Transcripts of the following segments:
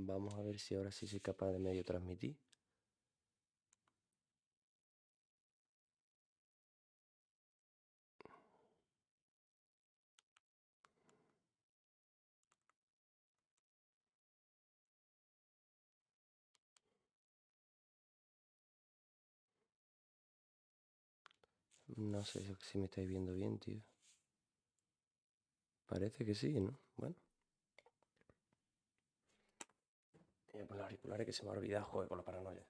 Vamos a ver si ahora sí soy capaz de medio transmitir. No sé si me estáis viendo bien, tío. Parece que sí, ¿no? Bueno. Voy a poner los auriculares que se me ha olvidado, joder, con la paranoia.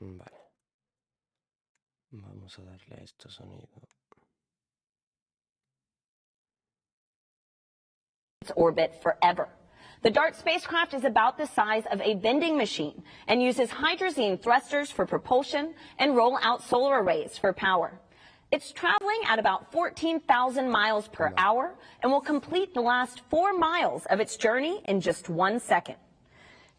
Vale. Vamos a darle a esto sonido. Orbit forever. The DART spacecraft is about the size of a vending machine and uses hydrazine thrusters for propulsion and roll-out solar arrays for power. It's traveling at about 14,000 miles per hour and will complete the last 4 miles of its journey in just 1 second.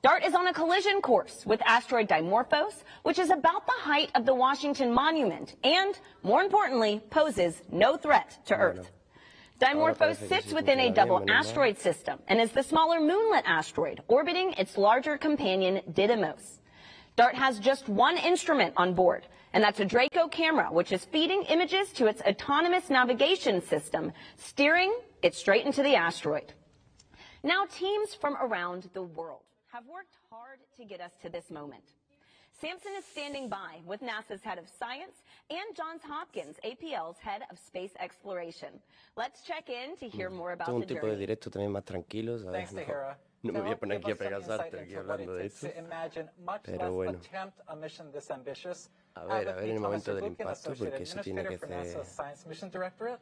DART is on a collision course with asteroid Dimorphos, which is about the height of the Washington Monument and, more importantly, poses no threat to Earth. Dimorphos sits within a double asteroid system and is the smaller moonlet asteroid orbiting its larger companion Didymos. DART has just one instrument on board, and that's a Draco camera, which is feeding images to its autonomous navigation system, steering it straight into the asteroid. Now, teams from around the world have worked hard to get us to this moment. Samson is standing by with NASA's head of science and Johns Hopkins APL's head of space exploration. Let's check in to hear more about the journey. Un tipo de directo también más tranquilo, ¿sabes? No me voy a poner aquí a pegasarte aquí hablando de esto. Pero bueno. A ver en el momento del impacto, porque eso tiene que ser...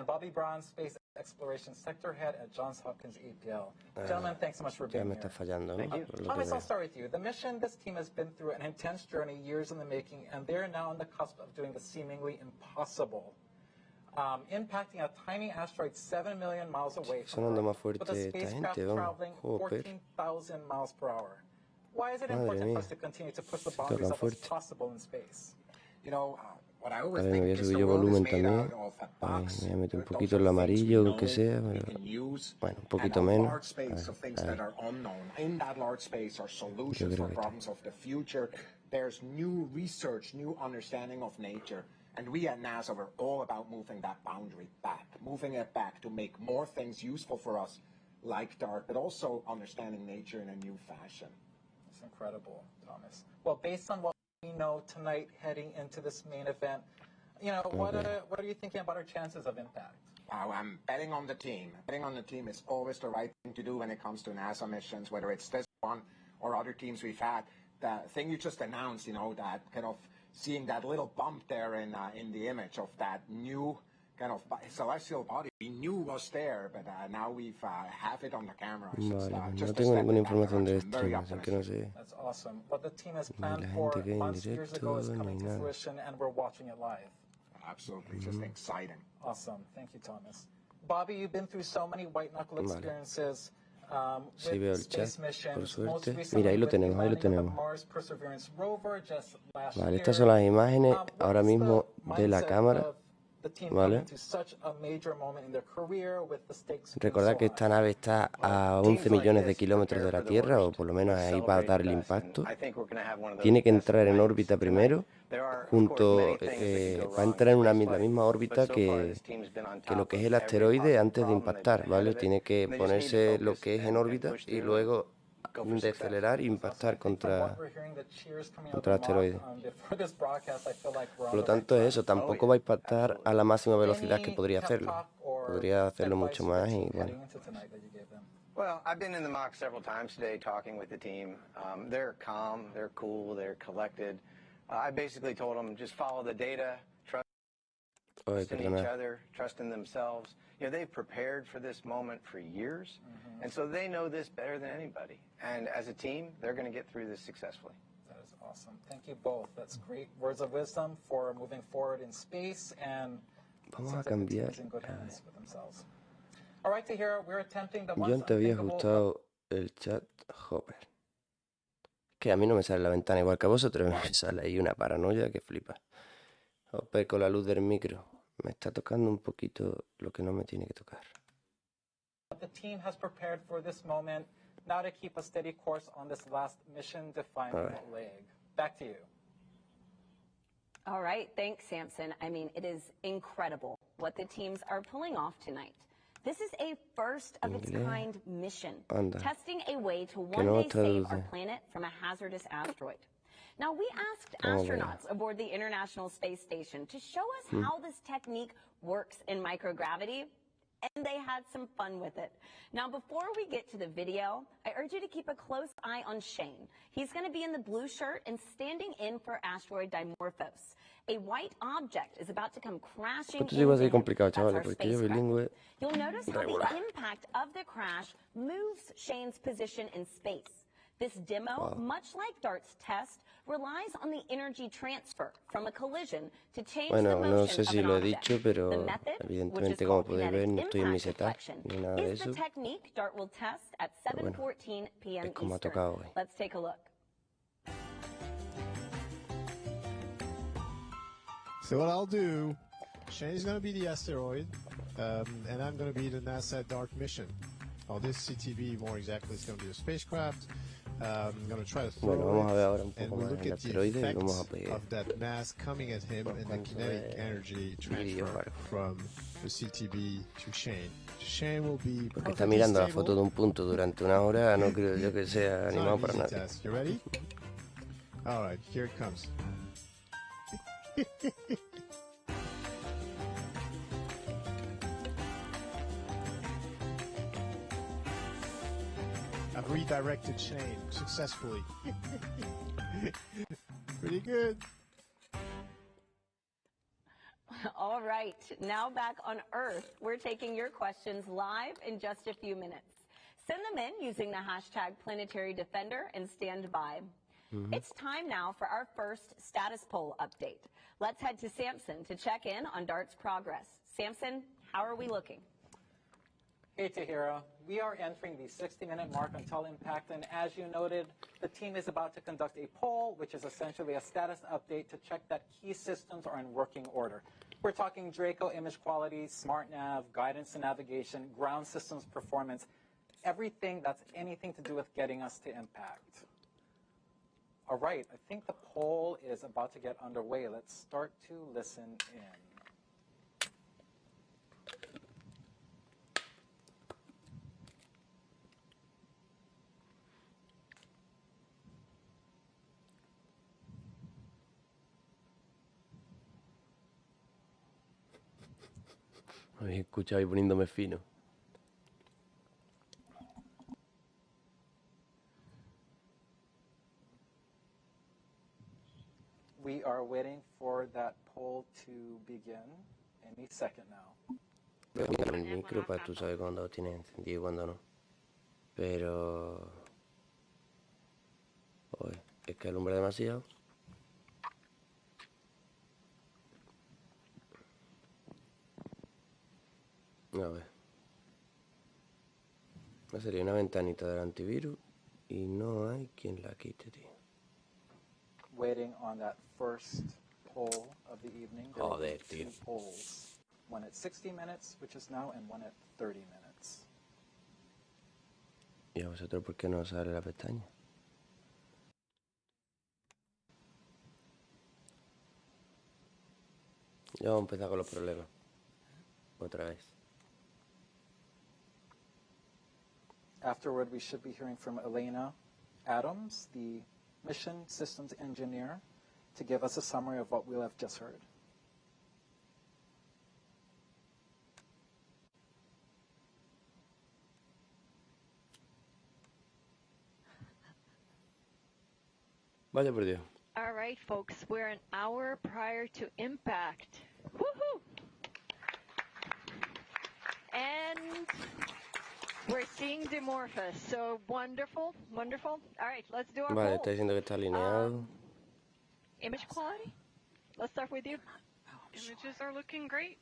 Bobby Brown, Space Exploration Sector Head at Johns Hopkins APL. Gentlemen, thanks so much for being here. Ya me está fallando, ¿no? Thomas, I'll start with you. The mission, this team has been through an intense journey, years in the making, and they're now on the cusp of doing the seemingly impossible. Impacting a tiny asteroid 7 million miles away from Earth, with a spacecraft traveling 14,000 miles per hour. Why is it important for us to continue to push the boundaries of what's possible in space? You know, what I A always ver, me voy a think is subir the yo world is volumen made también. out of a A ver, box. me voy a meter un Those poquito are en la things we amarillo, know, aunque sea, we pero... can use, Bueno, un and poquito a menos. large space of things A that ver. are unknown. In that large space are solutions creo for que está. problems of the future. There's new research, new understanding of nature. And we at NASA are all about moving that boundary back, moving it back to make more things useful for us, like DART, but also understanding nature in a new fashion. It's incredible, Thomas. Well, based on what we know tonight heading into this main event, you know, what are you thinking about our chances of impact? Wow, I'm betting on the team. Betting on the team is always the right thing to do when it comes to NASA missions, whether it's this one or other teams we've had. The thing you just announced, you know, that kind of seeing that little bump there in the image of that new kind of celestial body we knew was there, but now we've have it on the camera. Vale, no tengo ninguna información de stream, así que no sé. That's awesome. What the team has Ni planned la for gente que hay en months, years ago is directo, coming ni to nada. fruition, and we're watching it live. Absolutely, just exciting. Awesome. Thank you, Thomas. Bobby, you've been through so many white knuckle experiences. Sí veo el chat, space missions. por Most suerte. recently Mira, ahí lo with the tenemos, ahí lo landing of the tenemos. Mars Perseverance rover just last Vale, year. estas son las imágenes What ahora is the mismo de la mindset cámara. of the team Vale. coming to such a major moment in their career with the stakes being Recordad so que esta high? nave está a 11 millones de kilómetros de la Tierra, o por lo menos ahí va a dar el impacto. Tiene que entrar en órbita primero, va a entrar en la misma órbita que lo que es el asteroide antes de impactar, ¿vale? Tiene que ponerse lo que es en órbita y luego decelerar e impactar contra el asteroide. Por lo tanto es eso, tampoco va a impactar a la máxima velocidad que podría hacerlo. Podría hacerlo mucho más y bueno. Well, I've been in the Mach several times today talking with the team. They're calm, they're cool, they're collected. I basically told them just follow the data, trust in each other, trust in themselves. You know, they've prepared for this moment for years, and so they know this better than anybody. And as a team, they're going to get through this successfully. That is Awesome. Thank you both. That's great words of wisdom for moving forward in space, and Vamos a seems like the team cambiar. is in good hands with themselves. All right, Tahira, we're attempting the Yo once te había unthinkable. ajustado el chat Hopper. Que a mí no me sale la ventana igual que a vosotros, me sale ahí una paranoia que flipa. Hopper con la luz del micro. Me está tocando un poquito lo que no me tiene que tocar. The team has prepared for this moment, now to keep a steady course on this last mission-defining leg. Back to you. All right, thanks, Samson. I mean, it is incredible what the teams are pulling off tonight. This is a first-of-its-kind mission, testing a way to one day save our planet from a hazardous asteroid. Now, we asked astronauts aboard the International Space Station to show us how this technique works in microgravity, and they had some fun with it. Now, before we get to the video, I urge you to keep a close eye on Shane. He's going to be in the blue shirt and standing in for asteroid dimorphos. A white object is about to come crashing into him. That's our spacecraft. You'll notice how the impact of the crash moves Shane's position in space. This demo, much like DART's test, relies on the energy transfer from a collision to change the motion of an object. The method, which is called kinetic impact deflection, is the technique DART will test at 7:14 p.m. Eastern. Let's take a look. So what I'll do, Shane's going to be the asteroid, and I'm going to be the NASA DART mission. Oh, this CTV, more exactly, is going to be a spacecraft. I'm going to try to throw it, and we'll look at the effects of that mass coming at him and the kinetic energy transfer from the CTV to Shane. Shane will be Porque está mirando la foto de un punto durante una hora, no creo yo que sea animado para nada. You ready? All right, here it comes. I've redirected Shane successfully. Pretty good. All right, now back on Earth. We're taking your questions live in just a few minutes. Send them in using the hashtag Planetary Defender and stand by. It's time now for our first status poll update. Let's head to Samson to check in on DART's progress. Samson, how are we looking? Hey, Tahira. We are entering the 60-minute mark until impact, and as you noted, the team is about to conduct a poll, which is essentially a status update to check that key systems are in working order. We're talking Draco image quality, smart nav, guidance and navigation, ground systems performance, everything that's anything to do with getting us to impact. All right, I think the poll is about to get underway. Let's start to listen in. Habéis escuchado ahí poniéndome fino. We are waiting for that poll to begin any second now. Voy a quitar el micro para tú sabes cuándo tienes encendido y cuándo no. Pero... Oye, es que alumbra demasiado. A ver. Sería una ventanita del antivirus y no hay quien la quite, tío. Waiting on that first poll of the evening. There will be two polls. One at 60 minutes, which is now, and one at 30 minutes. ¿Y a vosotros por qué no os sale la pestaña? Ya vamos a empezar con los problemas. Otra vez. Afterward, we should be hearing from Elena Adams, the mission systems engineer, to give us a summary of what we'll have just heard. Vaya por Dios. All right, folks, we're an hour prior to impact. Woohoo! And we're seeing dimorphos, so wonderful, wonderful. All right, let's do our Vale, poll. está diciendo que está alineado. Image quality? Let's start with you. Images are looking great.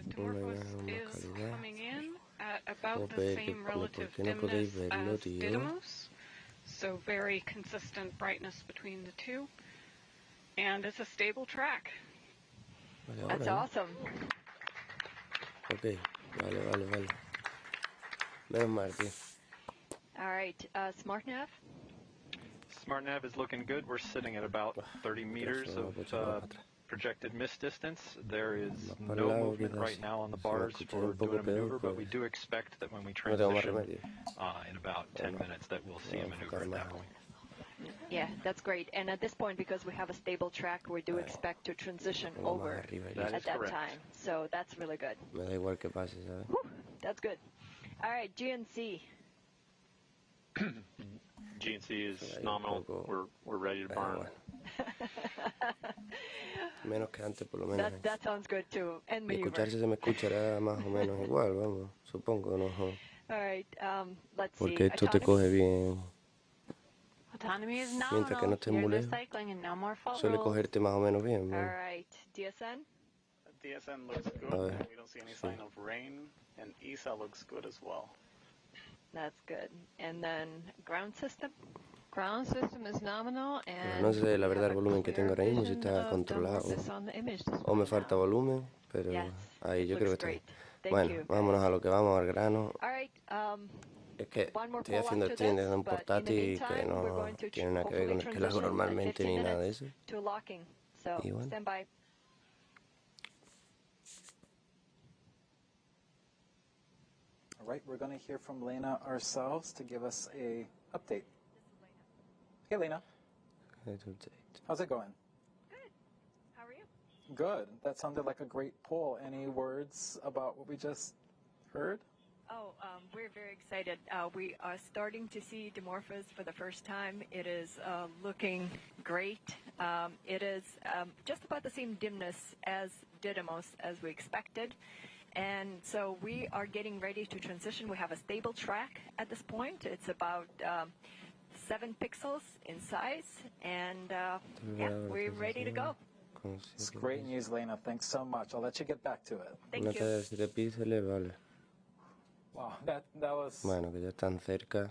Dimorphos is coming in at about the Joder, same ¿por relative qué no podéis dimness verlo, as tío? Didymos, so very consistent brightness between the two, and it's a stable track. Vale, That's ahora, ¿no? awesome. Ok, vale. Menos mal, tío. All right, smart nav. Smart nav is looking good. We're sitting at about 30 meters of projected miss distance. There is Más para no el lado, movement quizás right now on the se va a bars escuchar for un poco doing a maneuver, peor, but we pues do expect that when we no tengo más transition remedio. in about 10 minutes that we'll see a maneuver at that point. Yeah, that's great. And at this point, because we have a stable track, we do expect to transition Pongo más over arriba y That at is that correct. time. So that's really good. me da igual que pase, ¿sabes? Whew, that's good. All right, GNC. GNC is Ahí un nominal. poco- We're ready to Da burn. igual. Menos que antes, por lo menos. That sounds good too. And Y maneuver. escucharse se me escuchará más o menos igual, vamos. Supongo, ¿no? All right, let's see. Porque esto te Autonomy. coge bien. Autonomy is Mientras que no nominal. estés muy Here's lejos, our cycling and no more fault suele rules. cogerte más o menos bien. All ¿no? right, DSN. DSN looks good. A ver. We don't see any sign of rain, and ESA looks good as well. That's good. And then ground system. Ground system is nominal and No sé la verdad el we have a volumen que tengo clear ahora mismo, si vision está of controlado Dimorphos on the image display o me now. falta volumen, pero Yes, ahí yo looks creo que está bien. great. Thank Bueno, you. vámonos a lo que vamos, al grano. All right, Es que one more estoy poll haciendo after stream this, desde un but in the portátil que meantime, we're no going to tiene nada que ver con el que lo hago transition in normalmente 15 ni nada de minutes eso. to locking. So Y bueno. stand by. All right, we're going to hear from Lena ourselves to give us a update. Hey, Lena, how's it going? Good. How are you? Good. That sounded like a great poll. Any words about what we just heard? Oh, we're very excited. We are starting to see Dimorphos for the first time. It is looking great. It is just about the same dimness as Didymos as we expected. And so we are getting ready to transition. We have a stable track at this point. It's about 7 pixels in size. And yeah, we're ready to go. It's great news, Lena. Thanks so much. I'll let you get back to it. Thank Una you. talla de 7 píxeles, vale. Wow, that was Bueno, que ya están cerca.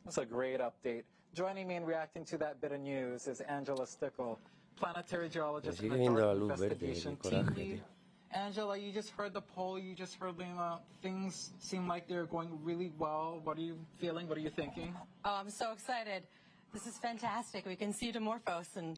that's a great update. Joining me in reacting to that bit of news is Angela Stickle, planetary geologist Me and sigue the viendo Dark la luz verde, Investigation qué team coraje, lead. tío. Angela, you just heard the poll. You just heard Lena. Things seem like they're going really well. What are you feeling? What are you thinking? Oh, I'm so excited. This is fantastic. We can see Dimorphos and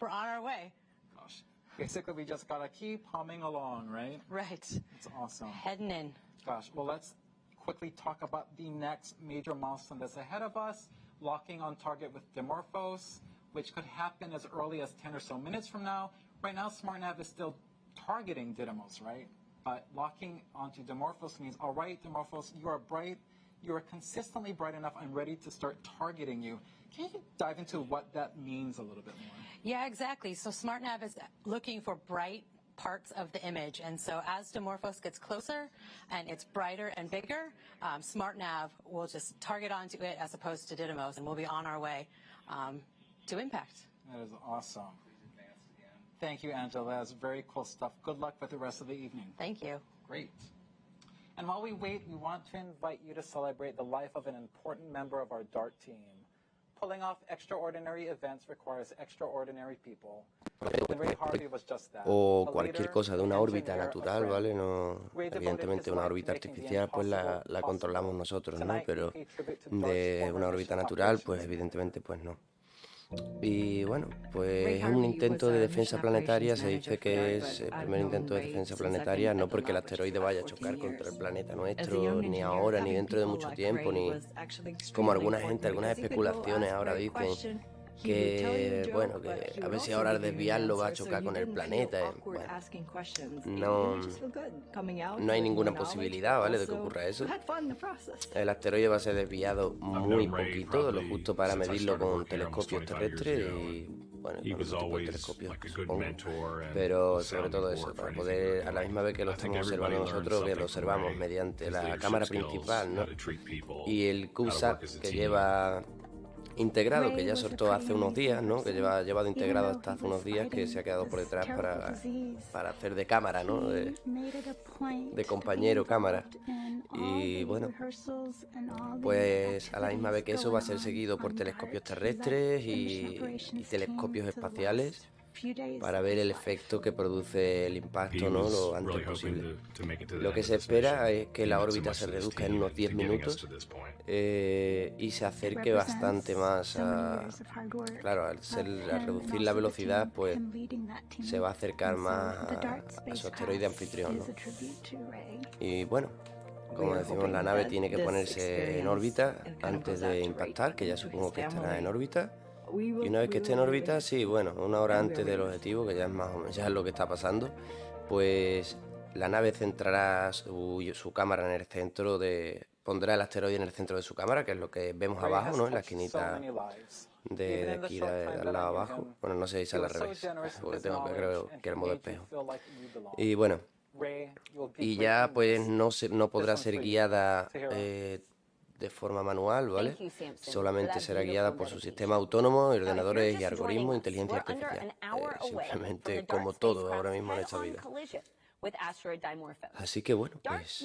we're on our way. Gosh, basically we just gotta keep humming along, right? Right. It's awesome. Heading in. Gosh, well, let's quickly talk about the next major milestone that's ahead of us, locking on target with Dimorphos, which could happen as early as 10 or so minutes from now. Right now, SmartNav is still targeting Didymos, right? But locking onto Dimorphos means, all right, Dimorphos, you are bright, you are consistently bright enough, I'm ready to start targeting you. Can you dive into what that means a little bit more? Yeah, exactly. So SmartNav is looking for bright parts of the image. And so as Dimorphos gets closer and it's brighter and bigger, SmartNav will just target onto it as opposed to Didymos, and we'll be on our way to impact. That is awesome. Thank you, Angela. That's very cool stuff. Good luck with the rest of the evening. Thank you. Great. And while we wait, we want to invite you to celebrate the life of an important member of our DART team. Pulling off extraordinary events requires extraordinary people. Ray Harvey was just that. O A cualquier leader, cosa de una an órbita engineer, a natural, friend. ¿vale? No, Ray devoted evidentemente his una life to órbita making the artificial pues la impossible controlamos possible. nosotros, ¿no? Tonight, Pero we pay tribute to de DART's una former órbita mission natural pues operations. evidentemente pues no. Y bueno, pues Ray es un Harvey intento was de a defensa mission planetaria, operations se dice manager que for es DART, el but I've primer known intento de Ray defensa since I've been planetaria, at no the porque el lab, which is asteroide about vaya a 14 chocar contra el years. planeta As a nuestro, young ni engineer, ahora, ni having dentro de people mucho like tiempo, Ray ni was actually como extremely alguna important gente, algunas because he could go especulaciones ask ahora Ray a dicen question, he would tell you a que, joke, bueno, but que he a would ver si also ahora al give you an desviarlo va a answer, so chocar you con el didn't feel planeta. awkward Bueno, asking questions. no, You just feel good coming out no hay with ninguna more knowledge, posibilidad, but ¿vale? De que also ocurra eso. you had fun in the process. El asteroide va a ser desviado muy poquito, lo justo para medirlo con telescopios terrestres y, bueno, con otro tipo de telescopios, supongo. Pero sobre todo eso, para poder, a la misma vez que lo estamos observando nosotros, que lo observamos mediante la cámara principal, ¿no? Y el CubeSat que lleva integrado, que ya soltó hace unos días, ¿no? Que lleva llevado integrado hasta hace unos días, que se ha quedado por detrás para hacer de cámara, ¿no? De compañero cámara. Y bueno, pues a la misma vez que eso va a ser seguido por telescopios terrestres y telescopios espaciales para ver el efecto que produce el impacto, ¿no? Lo antes posible. Lo que se espera es que la órbita se reduzca en unos 10 minutos y se acerque bastante más a... Claro, al reducir la velocidad, pues se va a acercar más a su asteroide anfitrión, ¿no? Y bueno, como decimos, la nave tiene que ponerse en órbita antes de impactar, que ya supongo que estará en órbita. Y una vez que esté en órbita, sí, bueno, una hora antes del objetivo, que ya es más o menos, ya es lo que está pasando, pues la nave centrará su cámara en el centro pondrá el asteroide en el centro de su cámara, que es lo que vemos abajo, ¿no? En la esquinita de aquí de al lado abajo. Bueno, no sé si sale al revés, porque creo que el modo espejo. Y bueno, y ya pues no podrá ser guiada de forma manual, ¿vale? Solamente será guiada por su sistema autónomo, ordenadores y algoritmos, inteligencia artificial. Simplemente como todo ahora mismo en esta vida. Así que bueno, pues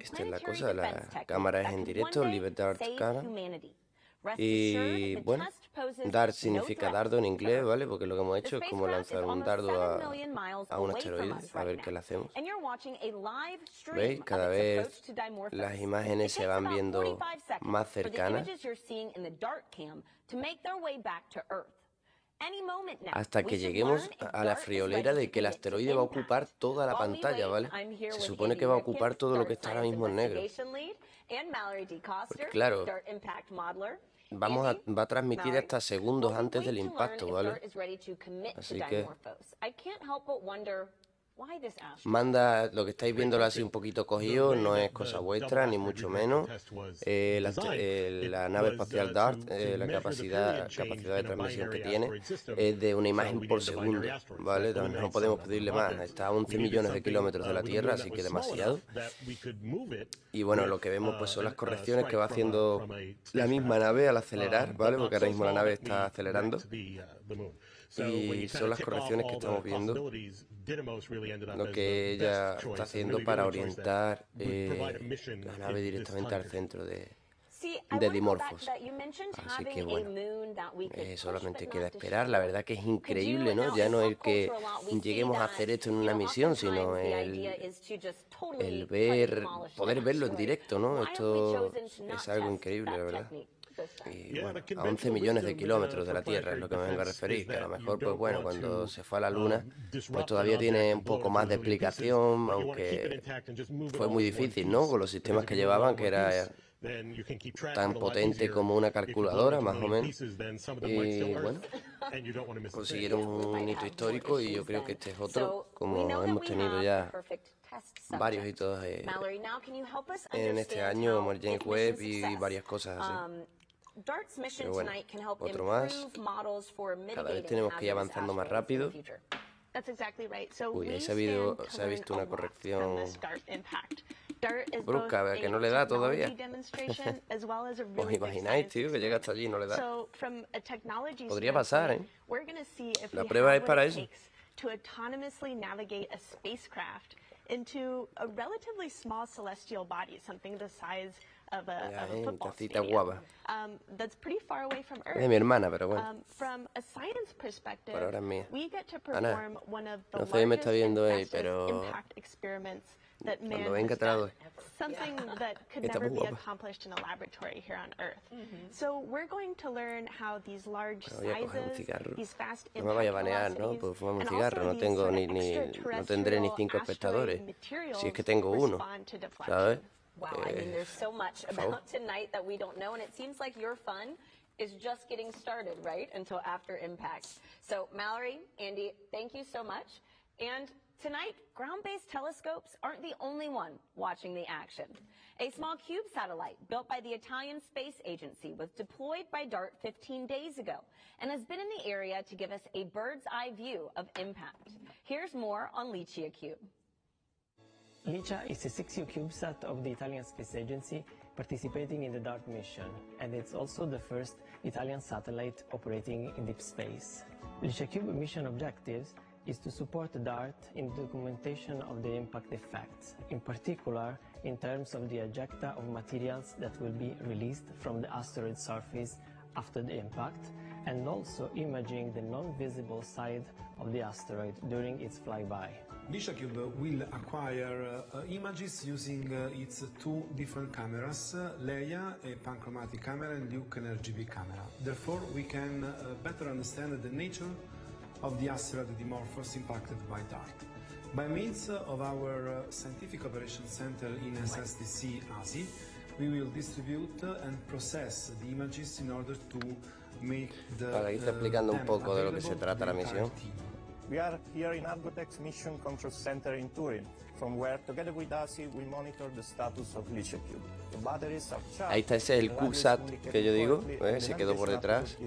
esta es la cosa, la cámara es en directo, Live Dart Camera. Y bueno, dart significa dardo en inglés, ¿vale? Porque lo que hemos hecho es como lanzar un dardo a un asteroide, a ver qué le hacemos. ¿Veis? Cada vez las imágenes se van viendo más cercanas hasta que lleguemos a la friolera de que el asteroide va a ocupar toda la pantalla, ¿vale? Se supone que va a ocupar todo lo que está ahora mismo en negro. Porque claro, va a transmitir hasta segundos antes del impacto, ¿vale? Así que manda, lo que estáis viéndolo así un poquito cogido, no es cosa vuestra, ni mucho menos. La nave espacial DART, la capacidad de transmisión que tiene, es de una imagen por segundo, ¿vale? No podemos pedirle más, está a 11 millones de kilómetros de la Tierra, así que demasiado. Y bueno, lo que vemos pues son las correcciones que va haciendo la misma nave al acelerar, ¿vale? Porque ahora mismo la nave está acelerando. Y son las correcciones que estamos viendo, lo que ella está haciendo para orientar la nave directamente al centro de dimorphos. Así que bueno, solamente queda esperar. La verdad que es increíble, ¿no? Ya no es que lleguemos a hacer esto en una misión, sino el poder verlo en directo, ¿no? Esto es algo increíble, la verdad. Y bueno, a 11 millones de kilómetros de la Tierra es lo que me vengo a referir, que a lo mejor, pues bueno, cuando se fue a la Luna, pues todavía tiene un poco más de explicación, aunque fue muy difícil, ¿no? Con los sistemas que llevaban, que era tan potente como una calculadora, más o menos. Y bueno, consiguieron un hito histórico y yo creo que este es otro, como hemos tenido ya varios hitos en este año, como el James Webb y varias cosas así. Pero bueno, otro más. Cada vez tenemos que ir avanzando más rápido. Uy, ahí se ha visto una corrección brusca, que no le da todavía. ¿Os imagináis, tío, que llega hasta allí y no le da? Podría pasar, ¿eh? La prueba es para eso. Tacita guapa. Es de mi hermana, pero bueno. Por ahora es mía. Ana, no sé si me está viendo ahí, pero cuando venga te la doy. Está muy guapa. Voy a coger un cigarro. No me vaya a banear, ¿no? Pues fumar un cigarro. No tendré ni 5 espectadores. Si es que tengo uno, ¿sabes? Wow, I mean, there's so much about tonight that we don't know, and it seems like your fun is just getting started, right, until after impact. So, Mallory, Andy, thank you so much. And tonight, ground-based telescopes aren't the only one watching the action. A small cube satellite built by the Italian Space Agency was deployed by DART 15 days ago and has been in the area to give us a bird's-eye view of impact. Here's more on Licia Cube. Licia is a 6U CubeSat of the Italian Space Agency participating in the DART mission, and it's also the first Italian satellite operating in deep space. LICIACube mission objectives is to support DART in documentation of the impact effects, in particular in terms of the ejecta of materials that will be released from the asteroid surface after the impact, and also imaging the non-visible side of the asteroid during its flyby. LICIACube will acquire images using its two different cameras, Leia, a panchromatic camera, and Luke, an RGB camera. Therefore, we can better understand the nature of the asteroid dimorphos impacted by DART. By means of our Scientific Operations Center in SSTC ASI, we will distribute and process the images in order to make Ahí está explicando un poco de lo que se trata la misión. We are here in Argotech's Mission Control Center in Turin, from where, together with ASI, we monitor the status of LICIACube. The batteries are charged. Ahí está, ese es el CubeSat que yo digo, se quedó por detrás y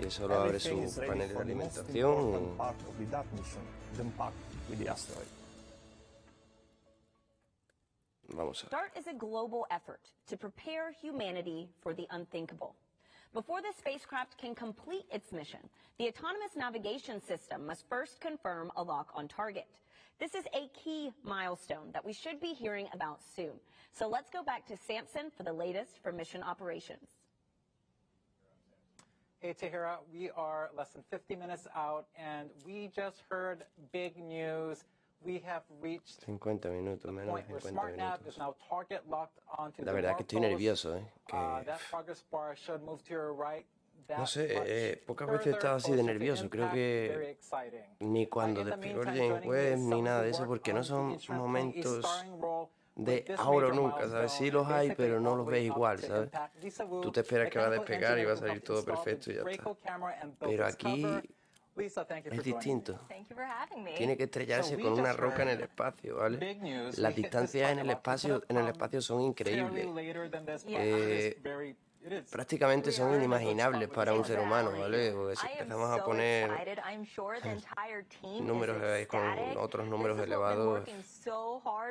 eso lo abre su panel de alimentación. Vamos a ver. DART is a global effort to prepare humanity for the unthinkable. Before the spacecraft can complete its mission, the autonomous navigation system must first confirm a lock on target. This is a key milestone that we should be hearing about soon. So let's go back to Samson for the latest for mission operations. Hey, Tahira, we are less than 50 minutes out, and we just heard big news. We have reached 50 minutos, menos de 50 SmartNav is minutos. now target locked onto La verdad es que estoy nervioso, that progress bar should move to your right. No sé, pocas veces he estado así de nervioso. Creo que ni cuando despegó el James Webb ni nada de eso, porque no son momentos de ahora o nunca, ¿sabes? Sí los hay, pero no los ves igual, ¿sabes? Tú te esperas que va a despegar y va a salir todo perfecto y ya está. Pero aquí es distinto. Tiene que estrellarse con una roca en el espacio, ¿vale? Las distancias en el espacio son increíbles. Prácticamente son inimaginables para un ser humano, ¿vale? Porque si empezamos a poner números con otros números elevados,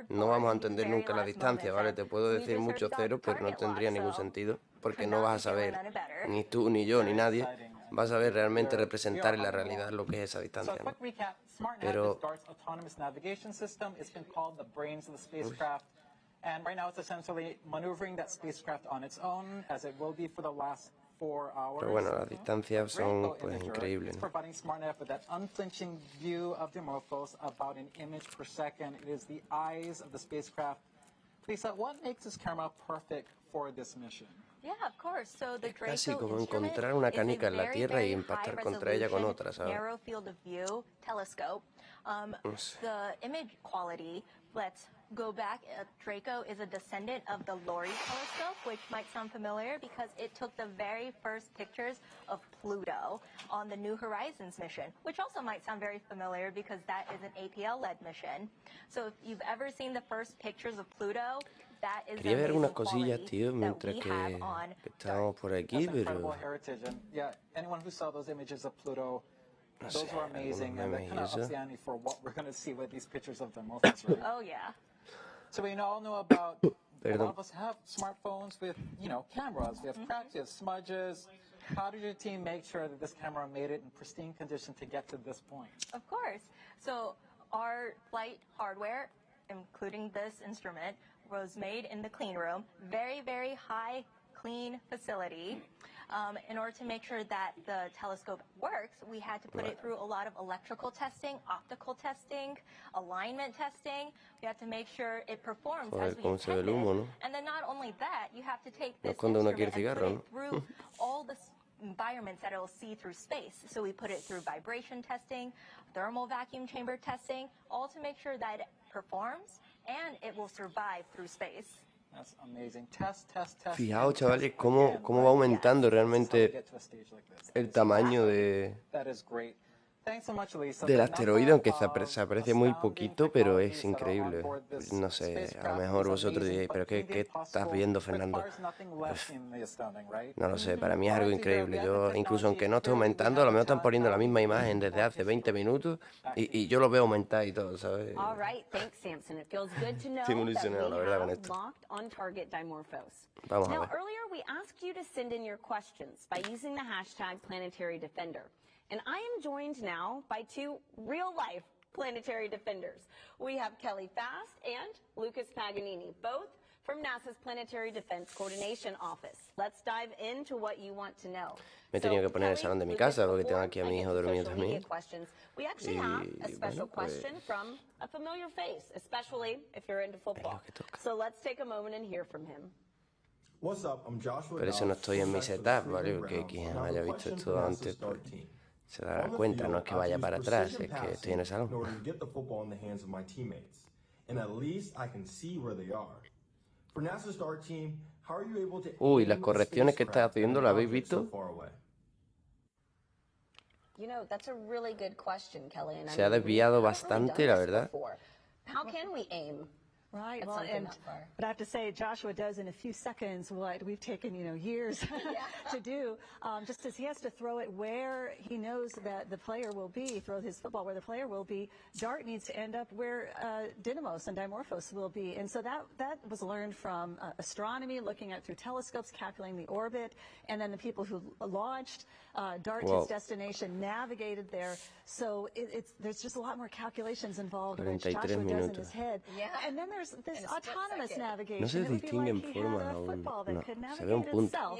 no vamos a entender nunca la distancia, ¿vale? Te puedo decir muchos ceros, pero no tendría ningún sentido, porque no vas a saber, ni tú, ni yo, ni nadie, vas a ver realmente representar en la realidad lo que es esa distancia, ¿no? Pero... And right now it's essentially maneuvering that spacecraft on its own, as it will be for the last 4 hours. Pero bueno, las distancias son pues increíbles, ¿no? Providing SmartNav with that unflinching view of dimorphos, about an image per second. It is the eyes of the spacecraft. Lisa, what makes this camera perfect for this mission? Yeah, of course. So the Draco casi como encontrar una canica en la Tierra y impactar contra ella con otra, ¿sabes? Narrow field of view telescope. The image quality, let's go back. Draco is a descendant of the Lori telescope, which might sound familiar because it took the very first pictures of Pluto on the New Horizons mission, which also might sound very familiar because that is an APL-led mission. So if you've ever seen the first pictures of Pluto, that is Quería ver unas cosillas, tío, mientras que estábamos por aquí, pero... Yeah, anyone who saw those images of Pluto, those were amazing, and that kind of ups the ante for what we're going to see with these pictures of dimorphos, right? Oh, yeah. So we all know about, a lot of us have smartphones with, cameras. We have cracks, we have smudges. How did your team make sure that this camera made it in pristine condition to get to this point? Of course. So our flight hardware, including this instrument, was made in the clean room. Very, very high clean facility. In order to make sure that the telescope works, we had to put it through a lot of electrical testing, optical testing, alignment testing. We have to make sure it performs as we intended. And then not only that, you have to take this instrument and put it through all the environments that it will see through space. So we put it through vibration testing, thermal vacuum chamber testing, all to make sure that it performs and it will survive through space. That's amazing. Test. Fijaos, chavales, cómo va aumentando realmente el tamaño de... del asteroide, aunque se aprecia muy poquito, pero es increíble. No sé, a lo mejor vosotros diréis, pero ¿qué estás viendo, Fernando? No lo sé, para mí es algo increíble. Yo, incluso aunque no esté aumentando, a lo mejor están poniendo la misma imagen desde hace 20 minutos y yo lo veo aumentar y todo, ¿sabes? Estoy muy ilusionado, la verdad, con esto. Vamos a ver. Now, earlier we asked you to send in your questions by using the hashtag Planetary Defender. And I am joined now by two real-life planetary defenders. We have Kelly Fast and Lucas Paganini, both from NASA's Planetary Defense Coordination Office. Let's dive into what you want to know. Me he tenido que poner en el salón de mi casa porque tengo aquí a mi hijo durmiendo también. We actually have a special question from a familiar face, especially if you're into football. So let's take a moment and hear from him. Por eso no estoy en mi setup, ¿vale? Porque quien haya visto esto antes pues, se dará cuenta, no es que vaya para atrás, es que estoy en el salón. Uy, las correcciones que está haciendo, ¿la habéis visto? Se ha desviado bastante, la verdad. How can we aim? Right. Well, but I have to say, Joshua does in a few seconds what we've taken, years to do. Just as he has to throw it where he knows that the player will be, throw his football where the player will be. Dart needs to end up where dynamos and dimorphos will be, and so that was learned from astronomy, looking at through telescopes, calculating the orbit, and then the people who launched Dart to its destination navigated there. So there's just a lot more calculations involved, which Joshua does in his head. And then there's this autonomous navigation. No se distinguen formas aún. No, se ve un punto.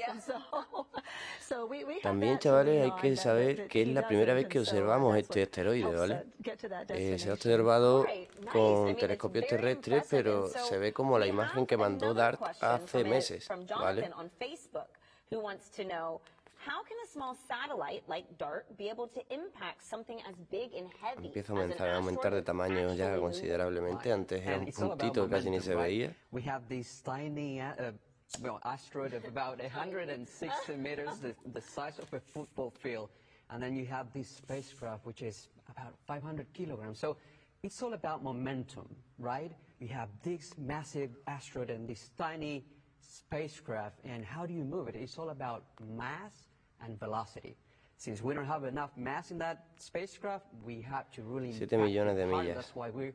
También, chavales, hay que saber que es la primera vez que observamos este asteroide, ¿vale? Se ha observado con telescopios terrestres, pero se ve como la imagen que mandó Dart hace meses, ¿vale? How can a small satellite like DART be able to impact something as big and heavy? Empieza a aumentar de tamaño ya considerablemente. Antes era un puntito que casi ni se veía. We have this tiny asteroid of about 160 meters, the size of a football field, and then you have this spacecraft which is about 500 kilograms. So it's all about momentum, right? We have this massive asteroid and this tiny spacecraft, and how do you move it? It's all about mass and velocity. Since we don't have enough mass in that spacecraft, we have to really 7 millones de millas. That's why we're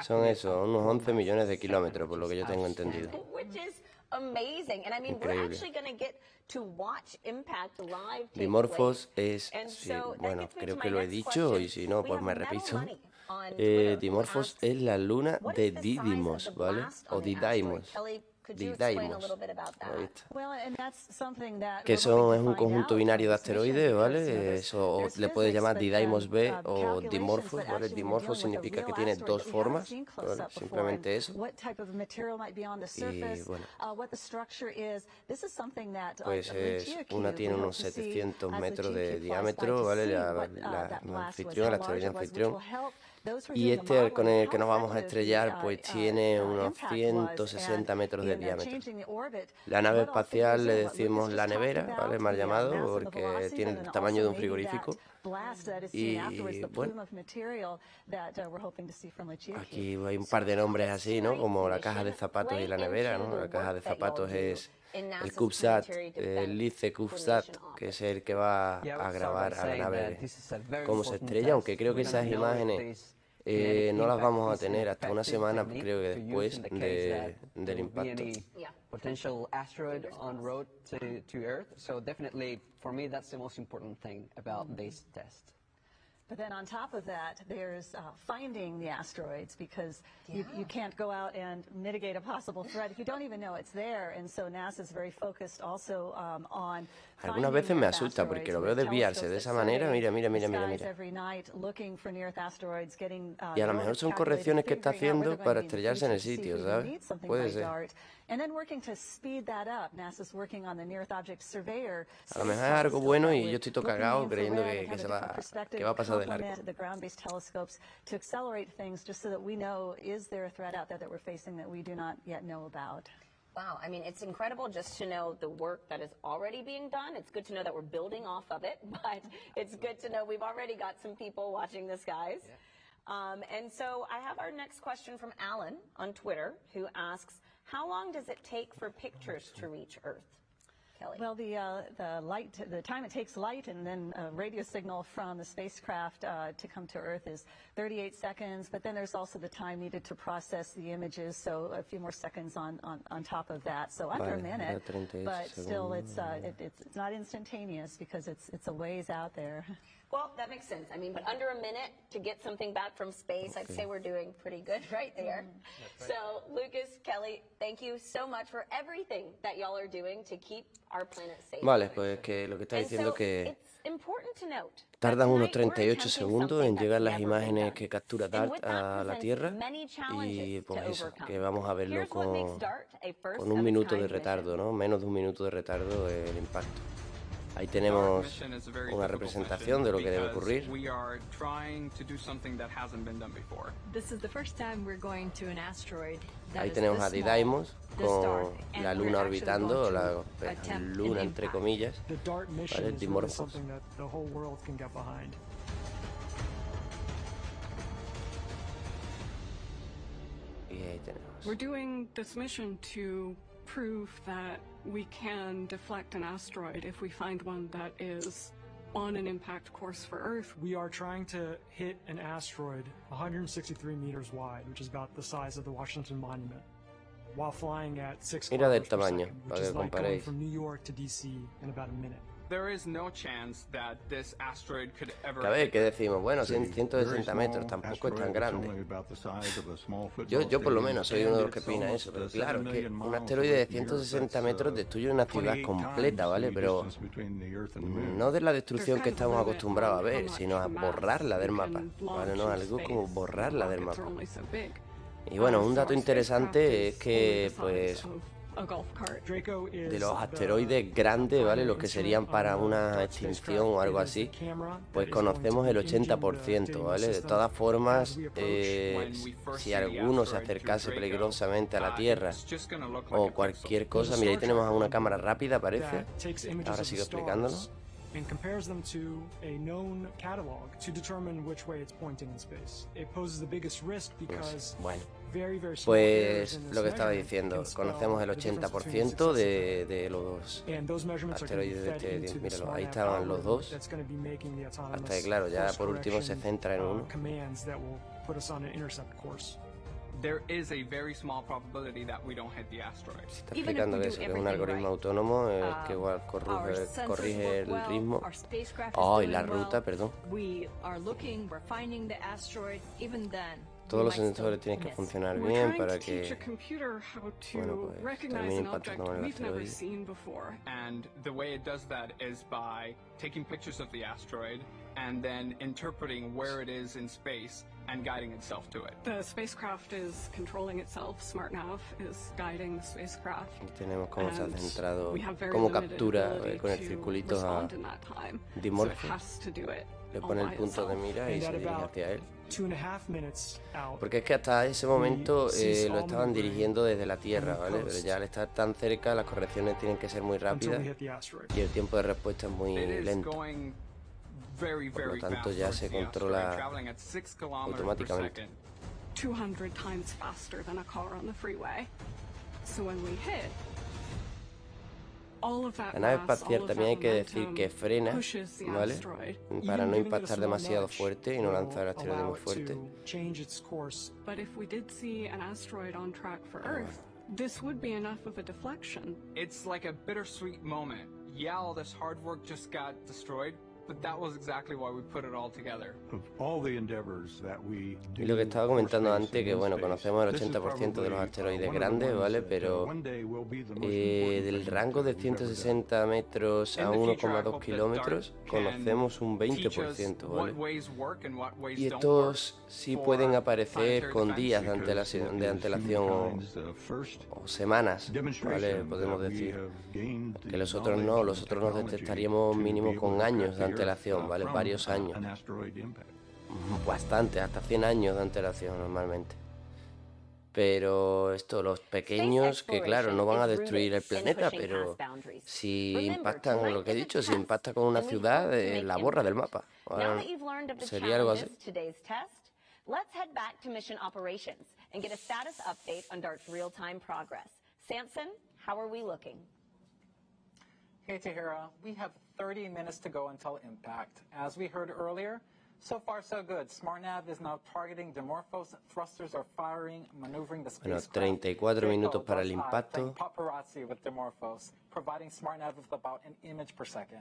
Son eso, unos 11 millones de kilómetros, por lo que yo tengo entendido. Which is amazing. And I mean, we're actually going to get to watch Impact live. Dimorphos es, sí, bueno, creo que lo he dicho y si no, pues me repito. Dimorphos es la luna de Didymos, ¿vale? O Didymos. Que eso es un conjunto binario de asteroides, ¿vale? Eso le puedes llamar Didymos B o dimorphos, ¿vale? Dimorphos significa que tiene dos formas, ¿vale? Simplemente eso. Y bueno, pues una tiene unos 700 metros de diámetro, ¿vale? La anfitrión, el asteroide anfitrión. Y este con el que nos vamos a estrellar pues tiene unos 160 metros de diámetro. La nave espacial le decimos la nevera, ¿vale? Mal llamado porque tiene el tamaño de un frigorífico. Y bueno, aquí hay un par de nombres así, ¿no? Como la caja de zapatos y la nevera, ¿no? La caja de zapatos es el CubeSat, el LICE CubeSat, que es el que va a grabar a la nave cómo se estrella, aunque creo que esas imágenes no las vamos a tener hasta una semana, creo que después del impacto. Potential asteroid on road to Earth, so definitely for me that's the most important thing about this test. But then on top of that, there's finding the asteroids, because you can't go out and mitigate a possible threat if you don't even know it's there. And so NASA is very focused also on Algunas veces me asusta porque lo veo desviarse de esa manera. Mira. Y a lo mejor son correcciones que está haciendo para estrellarse en el sitio, ¿sabes? Puede ser. A lo mejor es algo bueno y yo estoy todo cagado creyendo que va a pasar de largo. Wow, I mean, it's incredible just to know the work that is already being done. It's good to know that we're building off of it, but it's good to know we've already got some people watching the skies. And so I have our next question from Alan on Twitter, who asks, how long does it take for pictures to reach Earth? Kelly. Well, the time it takes light and then a radio signal from the spacecraft to come to Earth is 38 seconds, but then there's also the time needed to process the images, so a few more seconds on top of that. So under a minute, but still it's not instantaneous because it's a ways out there. Well, that makes sense. I mean, but under a minute to get something back from space, I'd say we're doing pretty good right there. Right. So, Lucas, Kelly, thank you so much for everything that y'all are doing to keep our planet safe. Vale, pues que lo que está diciendo que it's important to note tardan unos 38 segundos en llegar las imágenes que captura DART a la Tierra y pues eso, que vamos a verlo con un minuto de retardo, ¿no? Menos de un minuto de retardo el impacto. Ahí tenemos una representación de lo que debe ocurrir. Ahí tenemos a Didymos con la luna orbitando, la luna entre comillas, ¿vale? Dimorphos. Y ahí tenemos. We're doing this mission to prove that we can deflect an asteroid if we find one that is on an impact course for Earth. We are trying to hit an asteroid 163 meters wide, which is about the size of the Washington Monument, while flying at 6 kilometers per second, which is like going from New York to DC in about a minute. There is no chance that this asteroid could ever. A ver, ¿qué decimos? Bueno, 160 metros, tampoco es tan grande. Yo por lo menos soy uno de los que opina eso, pero claro, es que un asteroide de 160 metros destruye una ciudad completa, ¿vale? Pero no de la destrucción que estamos acostumbrados a ver, sino a borrarla del mapa, ¿vale? No, algo como borrarla del mapa. Y bueno, un dato interesante es que, pues, de los asteroides grandes, ¿vale? Los que serían para una extinción o algo así, pues conocemos el 80%, ¿vale? De todas formas, si alguno se acercase peligrosamente a la Tierra o cualquier cosa, mira, ahí tenemos a una cámara rápida, parece. Ahora sigo explicándolo. And compares them to a known catalog to determine which way it's pointing in space. It poses the biggest risk because bueno, pues lo que estaba diciendo, conocemos el 80% de los asteroides de este, míralo, ahí estaban los dos, hasta que claro, ya por último se centra en uno. There is a very small probability that we don't hit the asteroid. Se está explicando eso, que es un algoritmo autónomo que igual corrige el ritmo. Oh, y la ruta, perdón. Todos los sensores tienen que funcionar bien para que, bueno, pues termine impactando en el asteroide. And the way it does that is by taking pictures of the asteroid and then interpreting where it is in space and guiding itself to it. The spacecraft is controlling itself. SmartNav is guiding the spacecraft. Y tenemos cómo se ha centrado, cómo captura con el circulito a dimorphos. Le pone el punto de mira y se dirige hacia él. Porque es que hasta ese momento lo estaban dirigiendo desde la Tierra, ¿vale? Pero ya al estar tan cerca, las correcciones tienen que ser muy rápidas y el tiempo de respuesta es muy lento. Por lo tanto, ya se controla automáticamente. 200 times faster than a car on the freeway. So when we hit, la nave espacial también hay que decir que frena, ¿vale? Para no impactar demasiado fuerte y no lanzar el asteroide muy fuerte. But if we did see an asteroid on track for Earth, this would be enough of a deflection. It's like a bittersweet moment. Yeah, all this hard work just got destroyed, but that was exactly why we put it all together. Y lo que estaba comentando antes, que bueno, conocemos el 80% de los asteroides grandes, ¿vale? Pero del rango de 160 metros a 1,2 kilómetros conocemos un 20%, ¿vale? Y estos sí pueden aparecer con días de antelación o semanas, ¿vale? Podemos decir que los otros no, los otros nos detectaríamos mínimo con años de antelación, ¿vale? Varios años. Bastante, hasta 100 años de antelación normalmente. Pero los pequeños, que claro, no van a destruir el planeta, pero si impactan, lo que he dicho, si impacta con una ciudad, la borra del mapa. Ahora, sería algo así. Let's head back to mission operations and get a status update on DART's real-time progress. Samson, how are we looking? Hey, Tahira, we have 30 minutes to go until impact. As we heard earlier, so far so good. SmartNav is now targeting dimorphos, thrusters are firing, maneuvering the spacecraft. 34 minutos para el impacto. Paparazzi with dimorphos, providing SmartNav with about an image per second.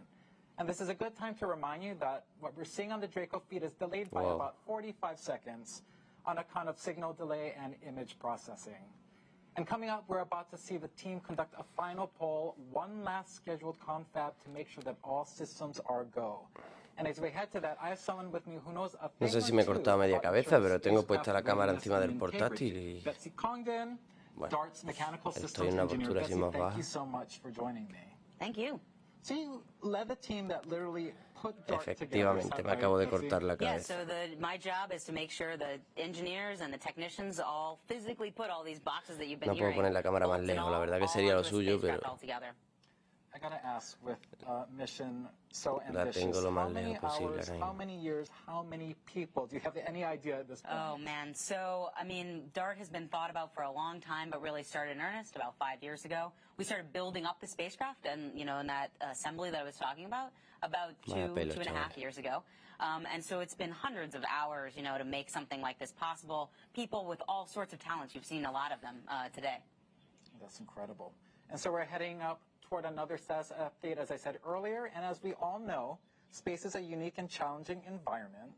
And this is a good time to remind you that what we're seeing on the Draco feed is delayed by about 45 seconds on account of signal delay and image processing. And coming up, we're about to see the team conduct a final poll, one last scheduled confab to make sure that all systems are go. And as we head to that, I have someone with me who knows a thing No sé si me he cortado media cabeza, pero tengo puesta la cámara encima del portátil y... Bueno, estoy en una postura así más baja. Thank you. So you led the team that literally put DART Efectivamente, me acabo de cortar la Yeah, cabeza. so my job is to make sure the engineers and the technicians all physically put all these boxes that you've been No puedo hearing. poner la cámara más lejos, la verdad que sería lo suyo, pero I gotta ask, with a mission so la ambitious, tengo lo how más many lejos posible hours, ahora how mismo. many years, how many people? Do you have any idea at this point? Oh man, so I mean, DART has been thought about for a long time, but really started in earnest about 5 years ago. We started building up the spacecraft, and in that assembly that I was talking about two and a half years ago. And so it's been hundreds of hours, to make something like this possible. People with all sorts of talents. You've seen a lot of them today. That's incredible. And so we're heading up toward another status update, as I said earlier. And as we all know, space is a unique and challenging environment.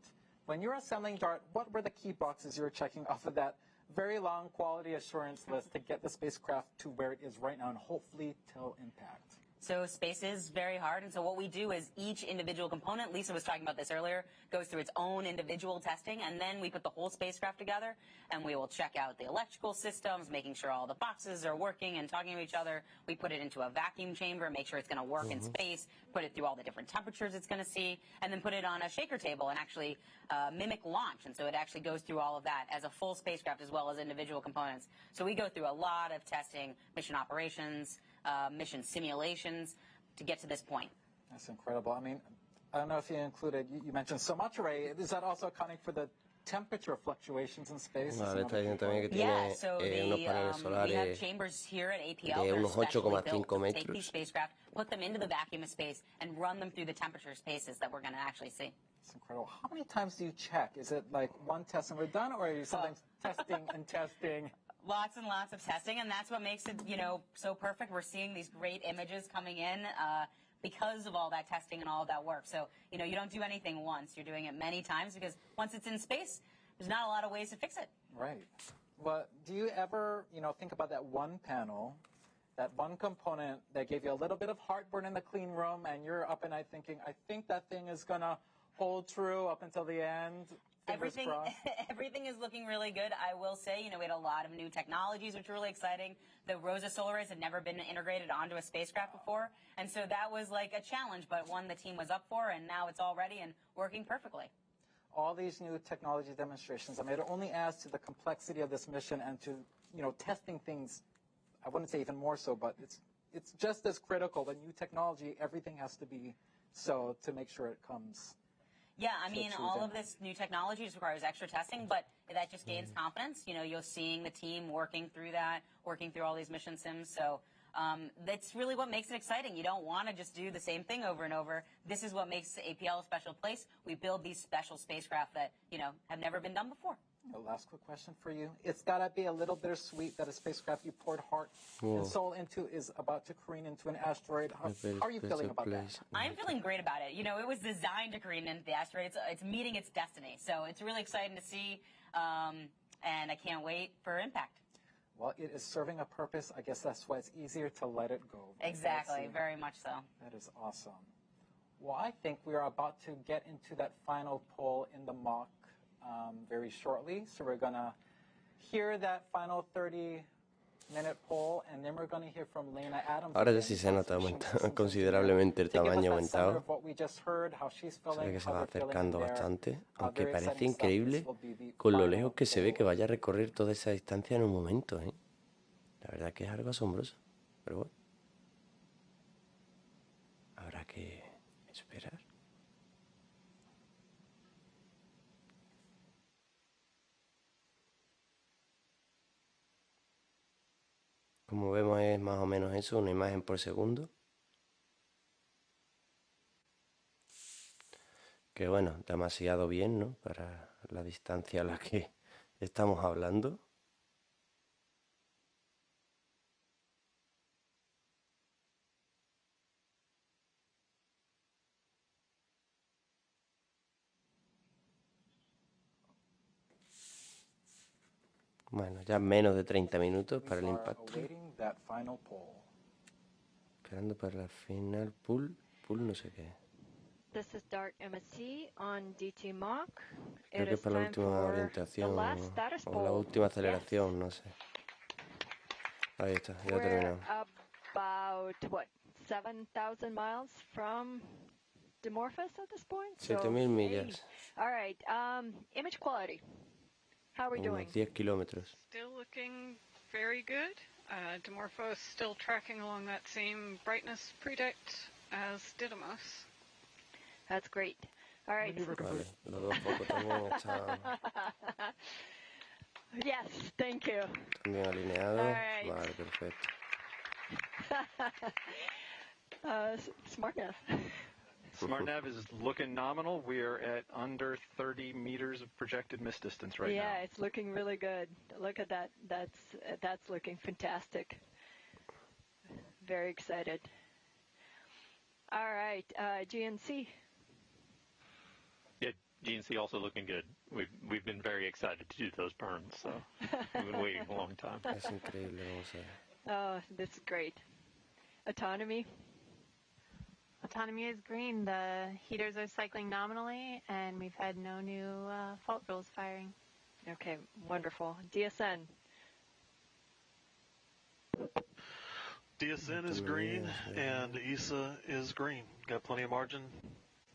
When you're assembling DART, what were the key boxes you were checking off of that very long quality assurance list to get the spacecraft to where it is right now and hopefully till impact? So space is very hard, and so what we do is each individual component, Lisa was talking about this earlier, goes through its own individual testing, and then we put the whole spacecraft together, and we will check out the electrical systems, making sure all the boxes are working and talking to each other. We put it into a vacuum chamber, make sure it's going to work in space, put it through all the different temperatures it's going to see, and then put it on a shaker table and actually mimic launch, and so it actually goes through all of that as a full spacecraft as well as individual components. So we go through a lot of testing, mission operations, mission simulations to get to this point. That's incredible. I mean, I don't know if you included, you mentioned so much array. Is that also accounting for the temperature fluctuations in space? Vale, está diciendo también que tiene unos paneles We have solares chambers here at APL de that are unos specially 8,5 built to take these metros. spacecraft, put them into the vacuum of space, and run them through the temperature spaces that we're going to actually see. It's incredible. How many times do you check? Is it like one test and we're done, or are you sometimes testing and testing? Lots and lots of testing, and that's what makes it, so perfect. We're seeing these great images coming in because of all that testing and all of that work. So, you don't do anything once. You're doing it many times because once it's in space, there's not a lot of ways to fix it. Right. But do you ever, think about that one panel, that one component that gave you a little bit of heartburn in the clean room, and you're up at night thinking, I think that thing is going to hold true up until the end? Everything is looking really good. I will say, we had a lot of new technologies, which were really exciting. The Rosa solar arrays had never been integrated onto a spacecraft before, and so that was like a challenge, but one the team was up for, and now it's all ready and working perfectly. All these new technology demonstrations, I mean, it only adds to the complexity of this mission and to, testing things, I wouldn't say even more so, but it's just as critical. The new technology, everything has to be so to make sure it comes. Yeah, I mean, all of this new technology just requires extra testing, but that just gains confidence. You're seeing the team working through that, working through all these mission sims. So that's really what makes it exciting. You don't want to just do the same thing over and over. This is what makes APL a special place. We build these special spacecraft that, have never been done before. Last quick question for you. It's got to be a little bittersweet that a spacecraft you poured heart and soul into is about to careen into an asteroid. How are you feeling about that? I'm feeling great about it. It was designed to careen into the asteroid. It's meeting its destiny. So it's really exciting to see, and I can't wait for impact. Well, it is serving a purpose. I guess that's why it's easier to let it go. Exactly. Very much so. That is awesome. Well, I think we are about to get into that final poll in the mock very shortly. So we're going to hear that final 30 Ahora ya sí se nota considerablemente el tamaño aumentado. Se ve que se va acercando bastante, aunque parece increíble con lo lejos que se ve que vaya a recorrer toda esa distancia en un momento, ¿eh? La verdad que es algo asombroso, pero bueno. Habrá que esperar. Como vemos es más o menos eso, una imagen por segundo. Que bueno, demasiado bien, ¿no? Para la distancia a la que estamos hablando. Bueno, ya menos de 30 minutos para el impacto. Esperando para la final pool no sé qué. This is Dart MSC on DT Mach. Creo que es para la última orientación o la última aceleración, no sé. Ahí está, ya he terminado. About, what, 7,000 miles from Dimorphos at this point? 7.000 millas. All right, image quality. How are we doing? Unos 10 kilómetros. Still looking very good. Dimorphos still tracking along that same brightness predict as Didymos. That's great. All right. Vale, los dos focos también están Yes, thank you. bien alineados. Right. Vale, perfecto. SmartNav. SmartNav is looking nominal. We are at under 30 meters of projected mist distance right now. Yeah, it's looking really good. Look at that. That's looking fantastic. Very excited. All right, GNC. Yeah, GNC also looking good. We've been very excited to do those burns, so we've been waiting a long time. Es increíble, vamos a ver. Oh, this is great. Autonomy. Autonomy is green. The heaters are cycling nominally, and we've had no new fault rules firing. Okay, wonderful. DSN. DSN is green, and ESA is green. Got plenty of margin.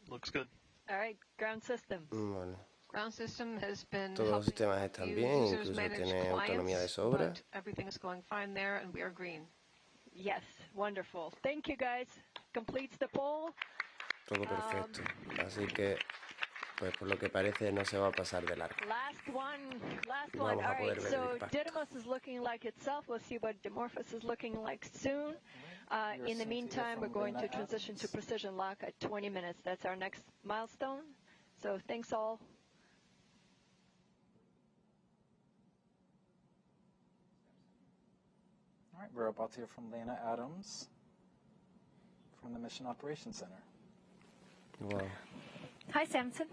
Looks good. All right, ground system. Vale. Ground system has been Todos los sistemas están bien, incluso tiene autonomía de sobra. Everything is going fine there, and we are green. Yes, wonderful. Thank you, guys. Completes the poll. Todo perfecto. Así que, pues por lo que parece, no se va a pasar de largo. Last one. Vamos All a poder right, ver el so impacto. Didymos is looking like itself. We'll see what Dimorphos is looking like soon. In the meantime, we're going to transition to precision lock at 20 minutes. That's our next milestone. So thanks all. All right, we're about to hear from Lena Adams from the Mission Operations Center. Wow. Hi, Samson.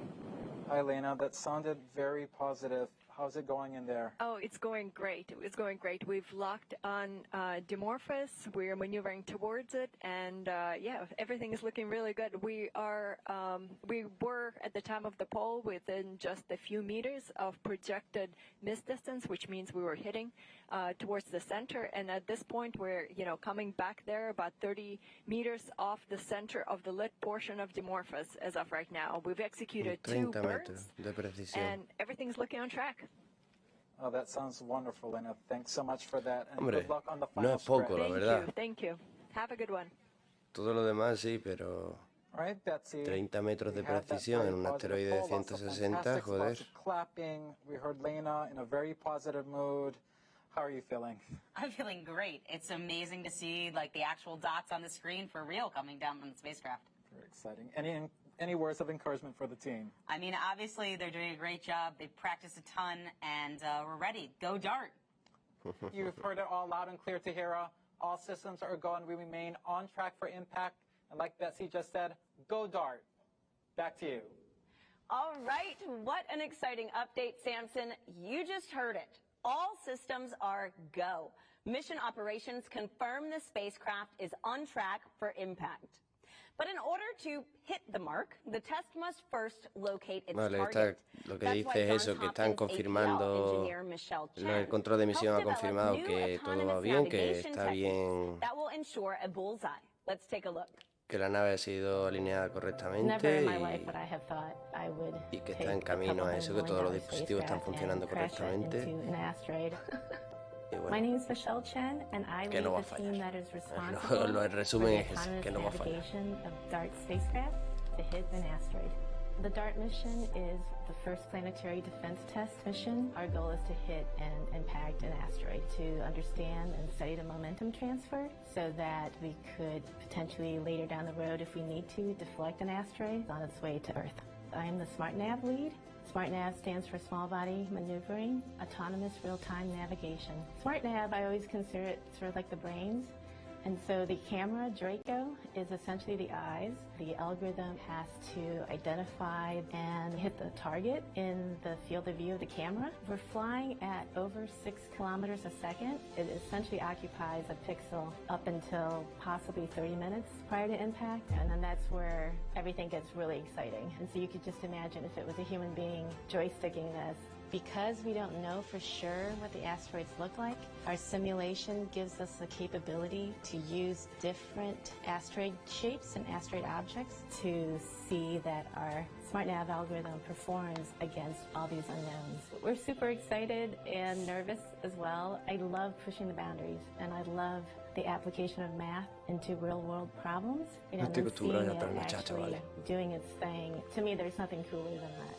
Hi, Lena. That sounded very positive. How's it going in there? Oh, it's going great. It's going great. We've locked on Dimorphos. We're maneuvering towards it, and yeah, everything is looking really good. We were at the time of the poll within just a few meters of projected mist distance, which means we were hitting towards the center. And at this point, we're coming back there about 30 meters off the center of the lit portion of Dimorphos as of right now. We've executed 2 burns, and everything's looking on track. Oh, that sounds wonderful, Lena. Thanks so much for that, and Hombre, good luck on the no final es poco, spread. la verdad. Thank you. Have a good one. Todo lo demás sí, pero All right, Betsy. 30 metros de We had that precisión very en un positive asteroide de poll, lots of 160, fantastic joder. spots of clapping. We heard Lena in a very positive mood. How are you feeling? I'm feeling great. It's amazing to see the actual dots on the screen for real coming down from the spacecraft. Very exciting. Any words of encouragement for the team? I mean, obviously they're doing a great job. They've practiced a ton, and we're ready. Go Dart. You've heard it all loud and clear, Tahira. All systems are going. We remain on track for impact. And like Betsy just said, go Dart. Back to you. All right, what an exciting update, Samson. You just heard it. All systems are go. Mission operations confirm the spacecraft is on track for impact. But in order to hit the mark, the test must first locate its Vale, target. lo que That's dice why es Johns eso, que Hopkins están APL confirmando, engineer Michelle el Chen control de misión ha helped develop confirmado new que todo va autonomous bien, que navigation está techniques bien, that will ensure a bullseye. Let's take a look. que la nave ha sido alineada Never correctamente in my life would I have thought I would y que take está en a camino couple a eso, que $100 todos los million dispositivos están spacecraft funcionando and crash it correctamente. into an asteroid. Y My bueno, name is Michelle Chen, and I que lead no va a the team fallar. that is responsible Lo for resumen the es ese, autonomous que no va a fallar. navigation of DART spacecraft to hit an asteroid. The DART mission is the first planetary defense test mission. Our goal is to hit and impact an asteroid to understand and study the momentum transfer so that we could potentially later down the road, if we need to, deflect an asteroid on its way to Earth. I am the SmartNav lead. SmartNav stands for Small Body Maneuvering, Autonomous Real-Time Navigation. SmartNav, I always consider it sort of like the brains. And so the camera, Draco, is essentially the eyes. The algorithm has to identify and hit the target in the field of view of the camera. We're flying at over 6 kilometers a second. It essentially occupies a pixel up until possibly 30 minutes prior to impact. And then that's where everything gets really exciting. And so you could just imagine if it was a human being joysticking this. Because we don't know for sure what the asteroids look like, our simulation gives us the capability to use different asteroid shapes and asteroid objects to see that our SmartNav algorithm performs against all these unknowns. We're super excited and nervous as well. I love pushing the boundaries, and I love the application of math into real-world problems. You know, and seeing it actually doing its thing. To me, there's nothing cooler than that.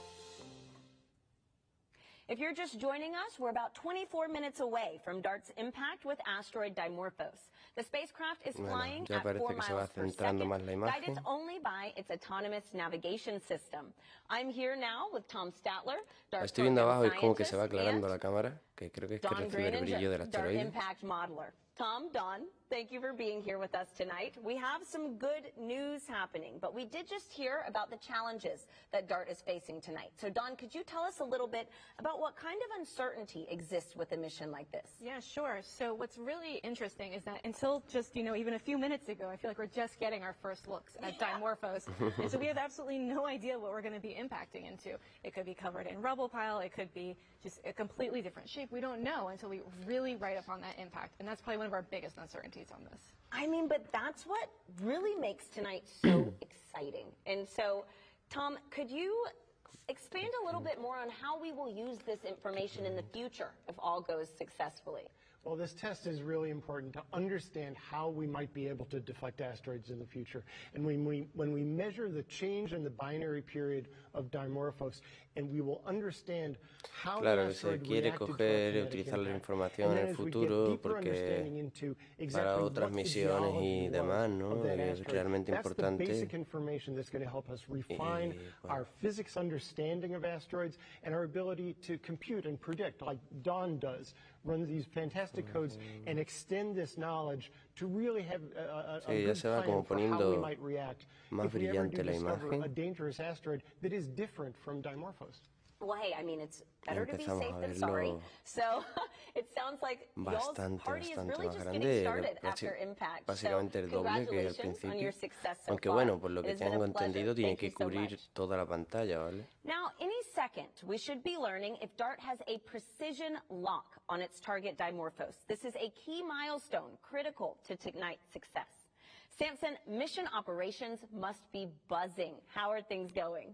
If you're just joining us, we're about 24 minutes away from DART's impact with asteroid Dimorphos. The spacecraft is flying ya at parece 4 que se va miles per centrando second, más la guided imagen. only by its autonomous navigation system. I'm here now with Tom Statler, La DART estoy viendo program abajo y como que se va scientist, aclarando and la cámara, que creo que es que Don recibe el brillo del Green, DART asteroide. impact modeler. Tom, Don, thank you for being here with us tonight. We have some good news happening, but we did just hear about the challenges that DART is facing tonight. So, Don, could you tell us a little bit about what kind of uncertainty exists with a mission like this? Yeah, sure. So what's really interesting is that until just, even a few minutes ago, I feel like we're just getting our first looks at Dimorphos. And so we have absolutely no idea what we're going to be impacting into. It could be covered in rubble pile. It could be just a completely different shape. We don't know until we really write up on that impact. And that's probably one of our biggest uncertainties on this. I mean, but that's what really makes tonight so exciting. And so, Tom, could you expand a little bit more on how we will use this information in the future if all goes successfully? Well, this test is really important to understand how we might be able to deflect asteroids in the future. And when we measure the change in the binary period of Dimorphos, and we will understand how Claro, the que se asteroid quiere reacted to our coger y kinetic utilizar la impact. información And en then el as we get futuro deeper porque understanding into para exactly otras what the misiones y geology demás, was ¿no? of that Que es asteroid, realmente that's the importante. basic information that's going to help us refine our physics understanding of asteroids and our ability to compute and predict, like Don does, run these fantastic codes and extend this knowledge to really have a Sí, ya good se va plan como for how we poniendo might react más if we ever do brillante la discover imagen. a dangerous asteroid that is different from Dimorphos. Well, hey, I mean, it's better to be Empezamos safe a than sorry. verlo So it sounds like y'all's bastante, party is bastante really más just grande, getting started after impact. básicamente el So doble que al congratulations on your principio. success so Aunque far. bueno, por lo It que has been tengo a pleasure. entendido, tiene Thank que you so cubrir much. toda la pantalla, ¿vale? Now, any second, we should be learning if DART has a precision lock on its target Dimorphos. This is a key milestone critical to tonight's success. Samson, mission operations must be buzzing. How are things going?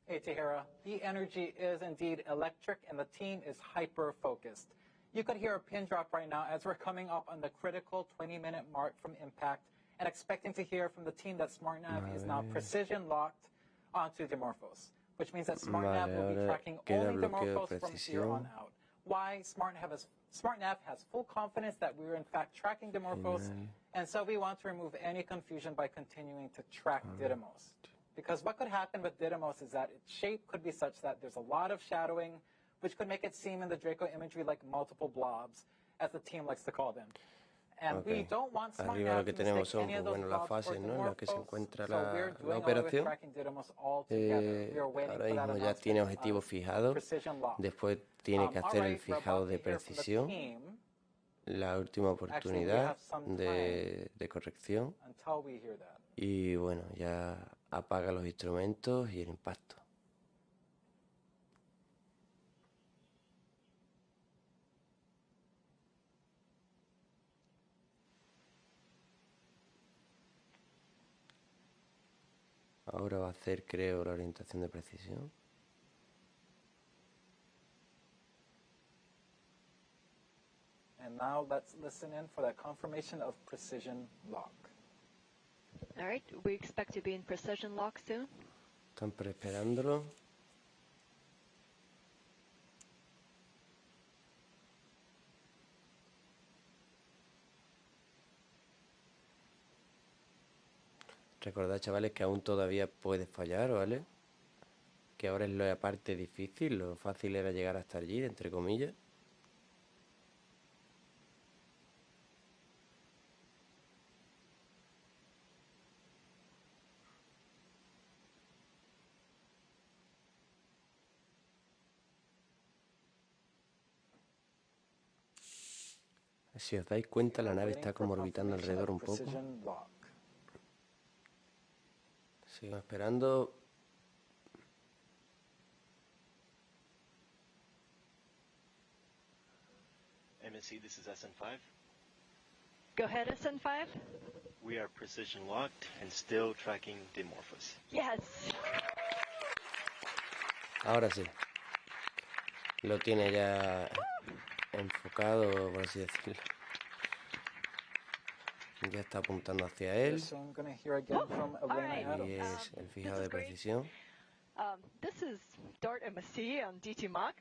Hey, Tahira. The energy is indeed electric, and the team is hyper-focused. You could hear a pin drop right now as we're coming up on the critical 20-minute mark from impact and expecting to hear from the team that SmartNav is now precision-locked onto Dimorphos, which means that SmartNav will be tracking only Dimorphos from here on out. Why? SmartNav has full confidence that we're in fact tracking Dimorphos, and so we want to remove any confusion by continuing to track Didymos. Because what could happen with Didymos is that its shape could be such that there's a lot of shadowing, which could make it seem in the Draco imagery like multiple blobs, as the team likes to call them. And we don't want Arriba lo SmartNav que to tenemos mistake son any of pues, those bueno, las blobs for fases, ¿no? en las que se Dimorphos, encuentra so we're la doing away with operación. tracking Didymos altogether. We are waiting Ahora for that mismo ya announcement tiene of objetivos fijados, precision lock. después tiene que hacer el Alright, we're fijado about de to hear from the precisión, team la última Actually, we oportunidad have some time de corrección. until we hear that. Y bueno, ya apaga los instrumentos y el impacto. Ahora va a hacer, creo, la orientación de precisión. And now let's listen in for that confirmation of precision lock. All right, we expect to be in precision lock soon. Están esperándolo. Recordad, chavales, que aún todavía puede fallar, ¿vale? Que ahora es la parte difícil, lo fácil era llegar hasta allí, entre comillas. Si os dais cuenta, la nave está como orbitando alrededor un poco. Sigo esperando. MSC, this is SN5. Go ahead, SN5. We are precision locked and still tracking dimorphos. Yes. Ahora sí. Lo tiene ya enfocado, por así decirlo. Ya está apuntando hacia él. Y es el fijado de precisión. This is DART MSC on DT Mach.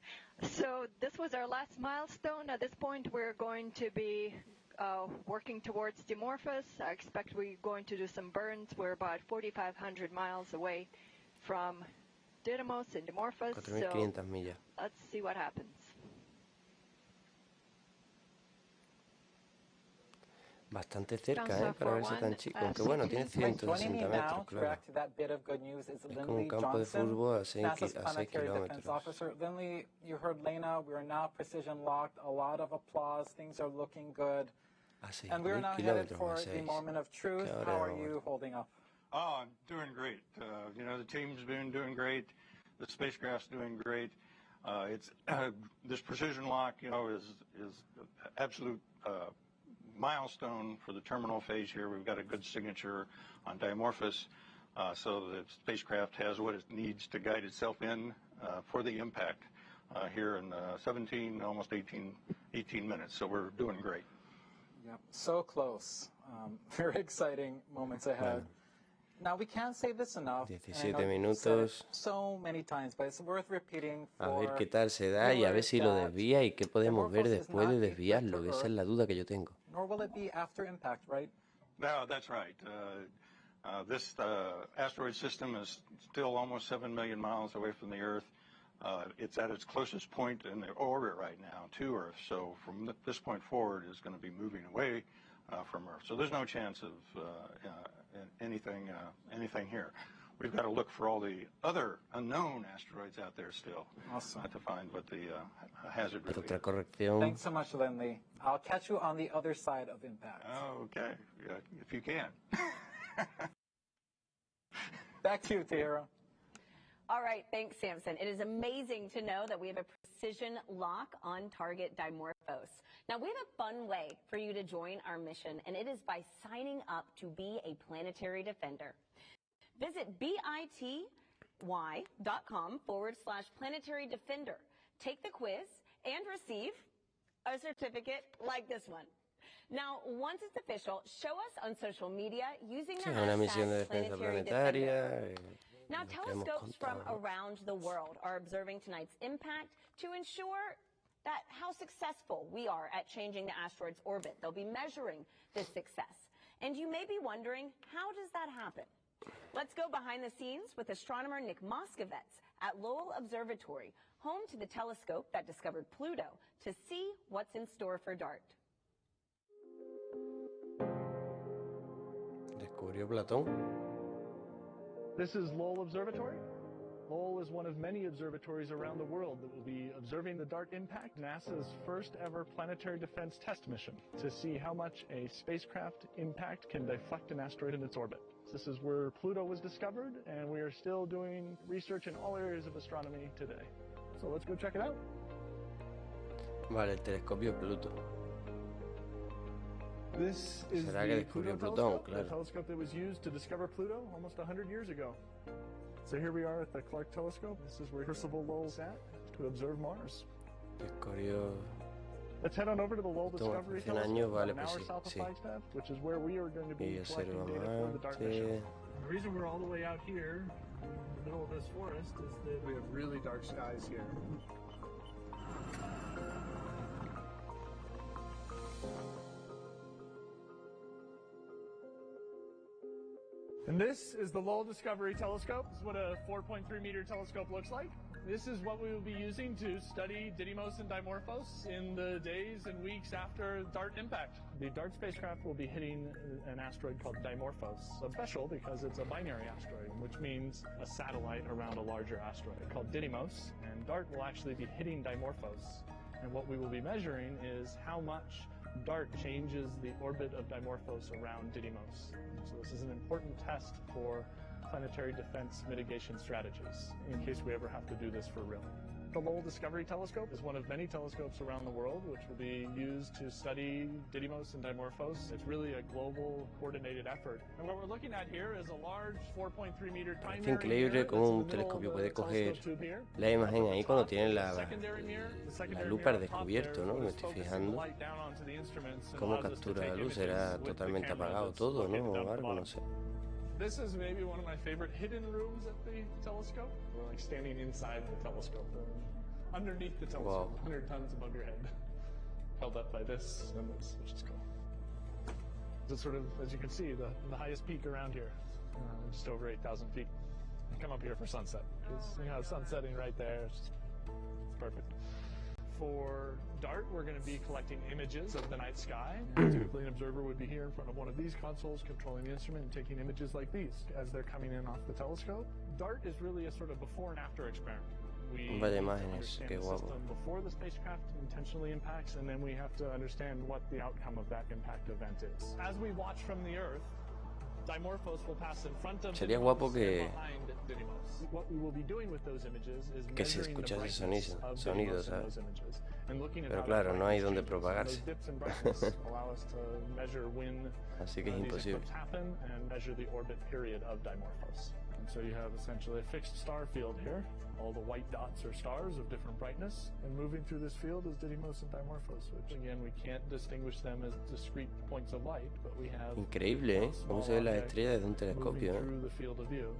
So this was our last milestone. At this point, we're going to be working towards dimorphos. I expect we're going to do some burns. We're about 4,500 miles away from Didymos and dimorphos. 4.500 millas. Let's see what happens. Bastante cerca, para verse tan chico. Aunque bueno, tiene 160 metros, claro. Es como un campo de fútbol a 6 kilómetros. Lindley, you heard Lena, we are now precision locked. A lot of applause. Things are looking good. And we're now headed for the moment of truth. How are you holding up? Oh, I'm doing great. You know, the team's been doing great. The spacecraft's doing great. It's this precision lock, you know, is absolute milestone for the terminal phase here. We've got a good signature on dimorphos, so the spacecraft has what it needs to guide itself in for the impact here in 17, almost 18 minutes. So we're doing great. Yep, so close. Very exciting moments ahead. Now we can't say this enough. 17 minutos. So many times, but it's worth repeating. A ver qué tal se da y a ver si lo desvía y qué podemos ver después de desviarlo, que esa es la duda que yo tengo. Nor will it be after impact, right? No, that's right. This asteroid system is still almost 7 million miles away from the Earth. It's at its closest point in the orbit right now to Earth. So from this point forward, it's going to be moving away from Earth. So there's no chance of anything here. We've got to look for all the other unknown asteroids out there still to find what the hazard really Otra corrección. Thanks so much, Lindley. I'll catch you on the other side of impact. Oh, okay, if you can. Back to you, Tahira. All right, thanks, Samson. It is amazing to know that we have a precision lock on target dimorphos. Now, we have a fun way for you to join our mission, and it is by signing up to be a planetary defender. Visit bity.com/planetary defender. Take the quiz and receive a certificate like this one. Now, once it's official, show us on social media using the una misión de hashtag defensa planetary planetaria. defender. Now, telescopes from around the world are observing tonight's impact to ensure that how successful we are at changing the asteroid's orbit. They'll be measuring this success. And you may be wondering, how does that happen? Let's go behind the scenes with astronomer Nick Moskovitz at Lowell Observatory, home to the telescope that discovered Pluto, to see what's in store for DART. Descubrió Platón. This is Lowell Observatory. Lowell is one of many observatories around the world that will be observing the DART impact, NASA's first ever planetary defense test mission, to see how much a spacecraft impact can deflect an asteroid in its orbit. This is where Pluto was discovered, and we are still doing research in all areas of astronomy today. So let's go check it out. Vale, el telescopio Pluto. This is ¿Será que the descubrió Pluto Plutón? telescope, the Claro. telescope that was used to discover Pluto almost 100 years ago. So here we are at the Clark telescope. This is where Percival Lowell sat to observe Mars. Descubrió... Let's head on over to the Lowell Toma, Discovery 100 años, telescope, vale, an pues hour sí, south of sí. Flagstaff, which is where we are going to be Y collecting observa data for the DART mission. Marte. The reason we're all the way out here in the middle of this forest is that we have really dark skies here. And this is the Lowell Discovery Telescope. This is what a 4.3 meter telescope looks like. This is what we will be using to study Didymos and Dimorphos in the days and weeks after DART impact. The DART spacecraft will be hitting an asteroid called Dimorphos. It's special because it's a binary asteroid, which means a satellite around a larger asteroid called Didymos. And DART will actually be hitting Dimorphos. And what we will be measuring is how much DART changes the orbit of Dimorphos around Didymos. So this is an important test for planetary defense mitigation strategies in case we ever have to do this for real. The Lowell Discovery Telescope is one of many telescopes around the world which will be used to study Didymos and Dimorphos. It's really a global coordinated effort. And what we're looking at here is a large 4.3 meter Es primary increíble mirror cómo un that's in the middle telescopio of puede the coger telescope tube here. la imagen ahí cuando tiene The secondary la lupa al descubierto, ¿no? Me estoy fijando cómo captura la luz, será totalmente apagado todo, ¿no? O algo, no sé. This is maybe one of my favorite hidden rooms at the telescope. We're like standing inside the telescope, underneath the telescope, 100 tons above your head, held up by this and this, which is cool. It's sort of, as you can see, the highest peak around here, just over 8,000 feet. Come up here for sunset, because you know, sun setting right there, it's perfect. For DART, we're going to be collecting images of the night sky. Typically, an observer would be here in front of one of these consoles, controlling the instrument and taking images like these as they're coming in off the telescope. DART is really a sort of before and after experiment. We Vaya need to imágenes, understand qué the guapo. system before the spacecraft intentionally impacts, and then we have to understand what the outcome of that impact event is. As we watch from the Earth, Dimorphos will pass in front of Sería Didymos guapo and que- behind Didymos. What we will be doing with those images is que se measuring the escuchase brightness of sonido, Didymos in ¿sabes? those images and looking at Pero how claro, that no hay brightness donde changes. And propagarse. those dips in brightness allow us to measure when Así que es these imposible. eclipses happen and measure the orbit period of Dimorphos. And so you have essentially a fixed star field here. All the white dots are stars of different brightness, and moving through this field is Didymos and Dimorphos, which again, we can't distinguish them as discrete points of light, but we have Increíble, ¿eh? Cómo se ven las estrellas desde un telescopio, moving ¿eh? through the field of view.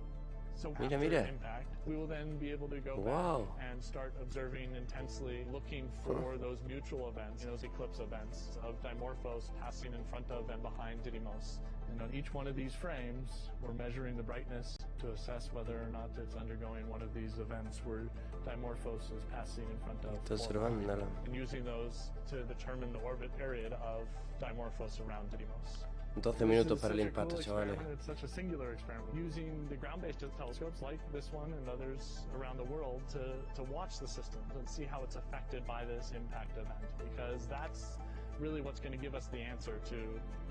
So Mira, after mira. impact, we will then be able to go Wow. back and start observing intensely, looking for those mutual events, those eclipse events of Dimorphos passing in front of and behind Didymos. And on each one of these frames, we're measuring the brightness to assess whether or not it's undergoing one of these events where Dimorphos is passing in front of Está or behind, observándolo. and using those to determine the orbit period of Dimorphos around Didymos. 12 minutos para el impacto, chavales. It's such a singular experiment. Using the ground-based telescopes like this one and others around the world to watch the system and see how it's affected by this impact event, because that's really what's going to give us the answer to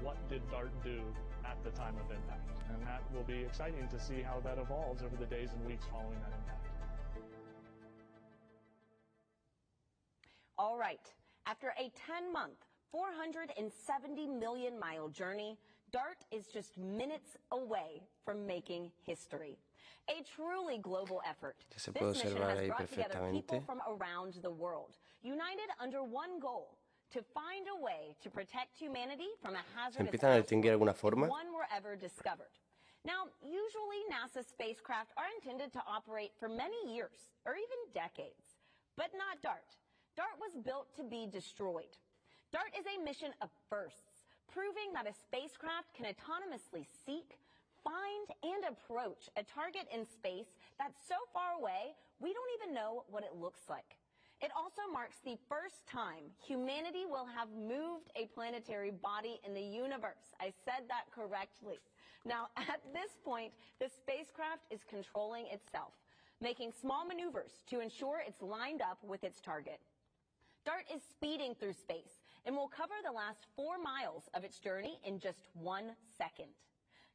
what did DART do at the time of impact. And that will be exciting to see how that evolves over the days and weeks following that impact. All right. After a 10-month, 470 million mile journey, DART is just minutes away from making history. A truly global effort. Se This puede mission observar has ahí brought together people perfectamente. from around the world, united under one goal, to find a way to protect humanity from a ¿Se hazardous empiezan a distinguir de alguna asteroid forma? if one were ever discovered. Now, usually NASA spacecraft are intended to operate for many years or even decades, but not DART. DART was built to be destroyed. DART is a mission of firsts, proving that a spacecraft can autonomously seek, find, and approach a target in space that's so far away we don't even know what it looks like. It also marks the first time humanity will have moved a planetary body in the universe. I said that correctly. Now, at this point, the spacecraft is controlling itself. making small maneuvers to ensure it's lined up with its target. DART is speeding through space and will cover the last 4 miles of its journey in just 1 second.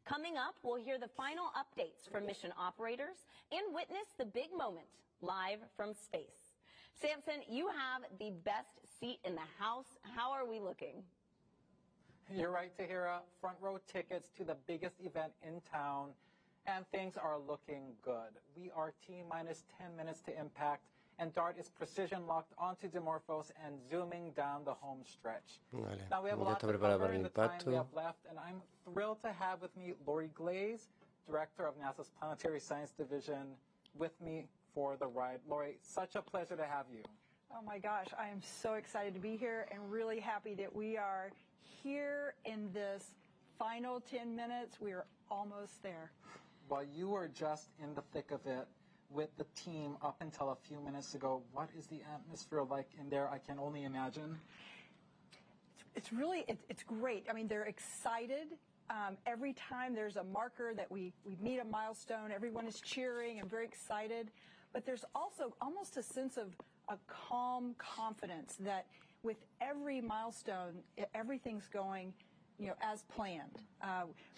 Coming up, we'll hear the final updates from mission operators and witness the big moment live from space. Samson, you have the best seat in the house. How are we looking? You're right, Tahira. Front row tickets to the biggest event in town, and things are looking good. We are T-minus 10 minutes to impact, and DART is precision locked onto Dimorphos and zooming down the home stretch. Vale, Now we have ya lots está to preparado cover para in el the time we impacto. have left, and I'm thrilled to have with me Lori Glaze, Director of NASA's Planetary Science Division, with me for the ride. Lori, such a pleasure to have you. Oh my gosh, I am so excited to be here and really happy that we are here in this final 10 minutes. We are almost there. Well, you were just in the thick of it with the team up until a few minutes ago. What is the atmosphere like in there? I can only imagine. It's really, it's great. I mean, they're excited. Every time there's a marker that we meet a milestone, everyone is cheering and very excited. But there's also almost a sense of a calm confidence that with every milestone, everything's going, as planned.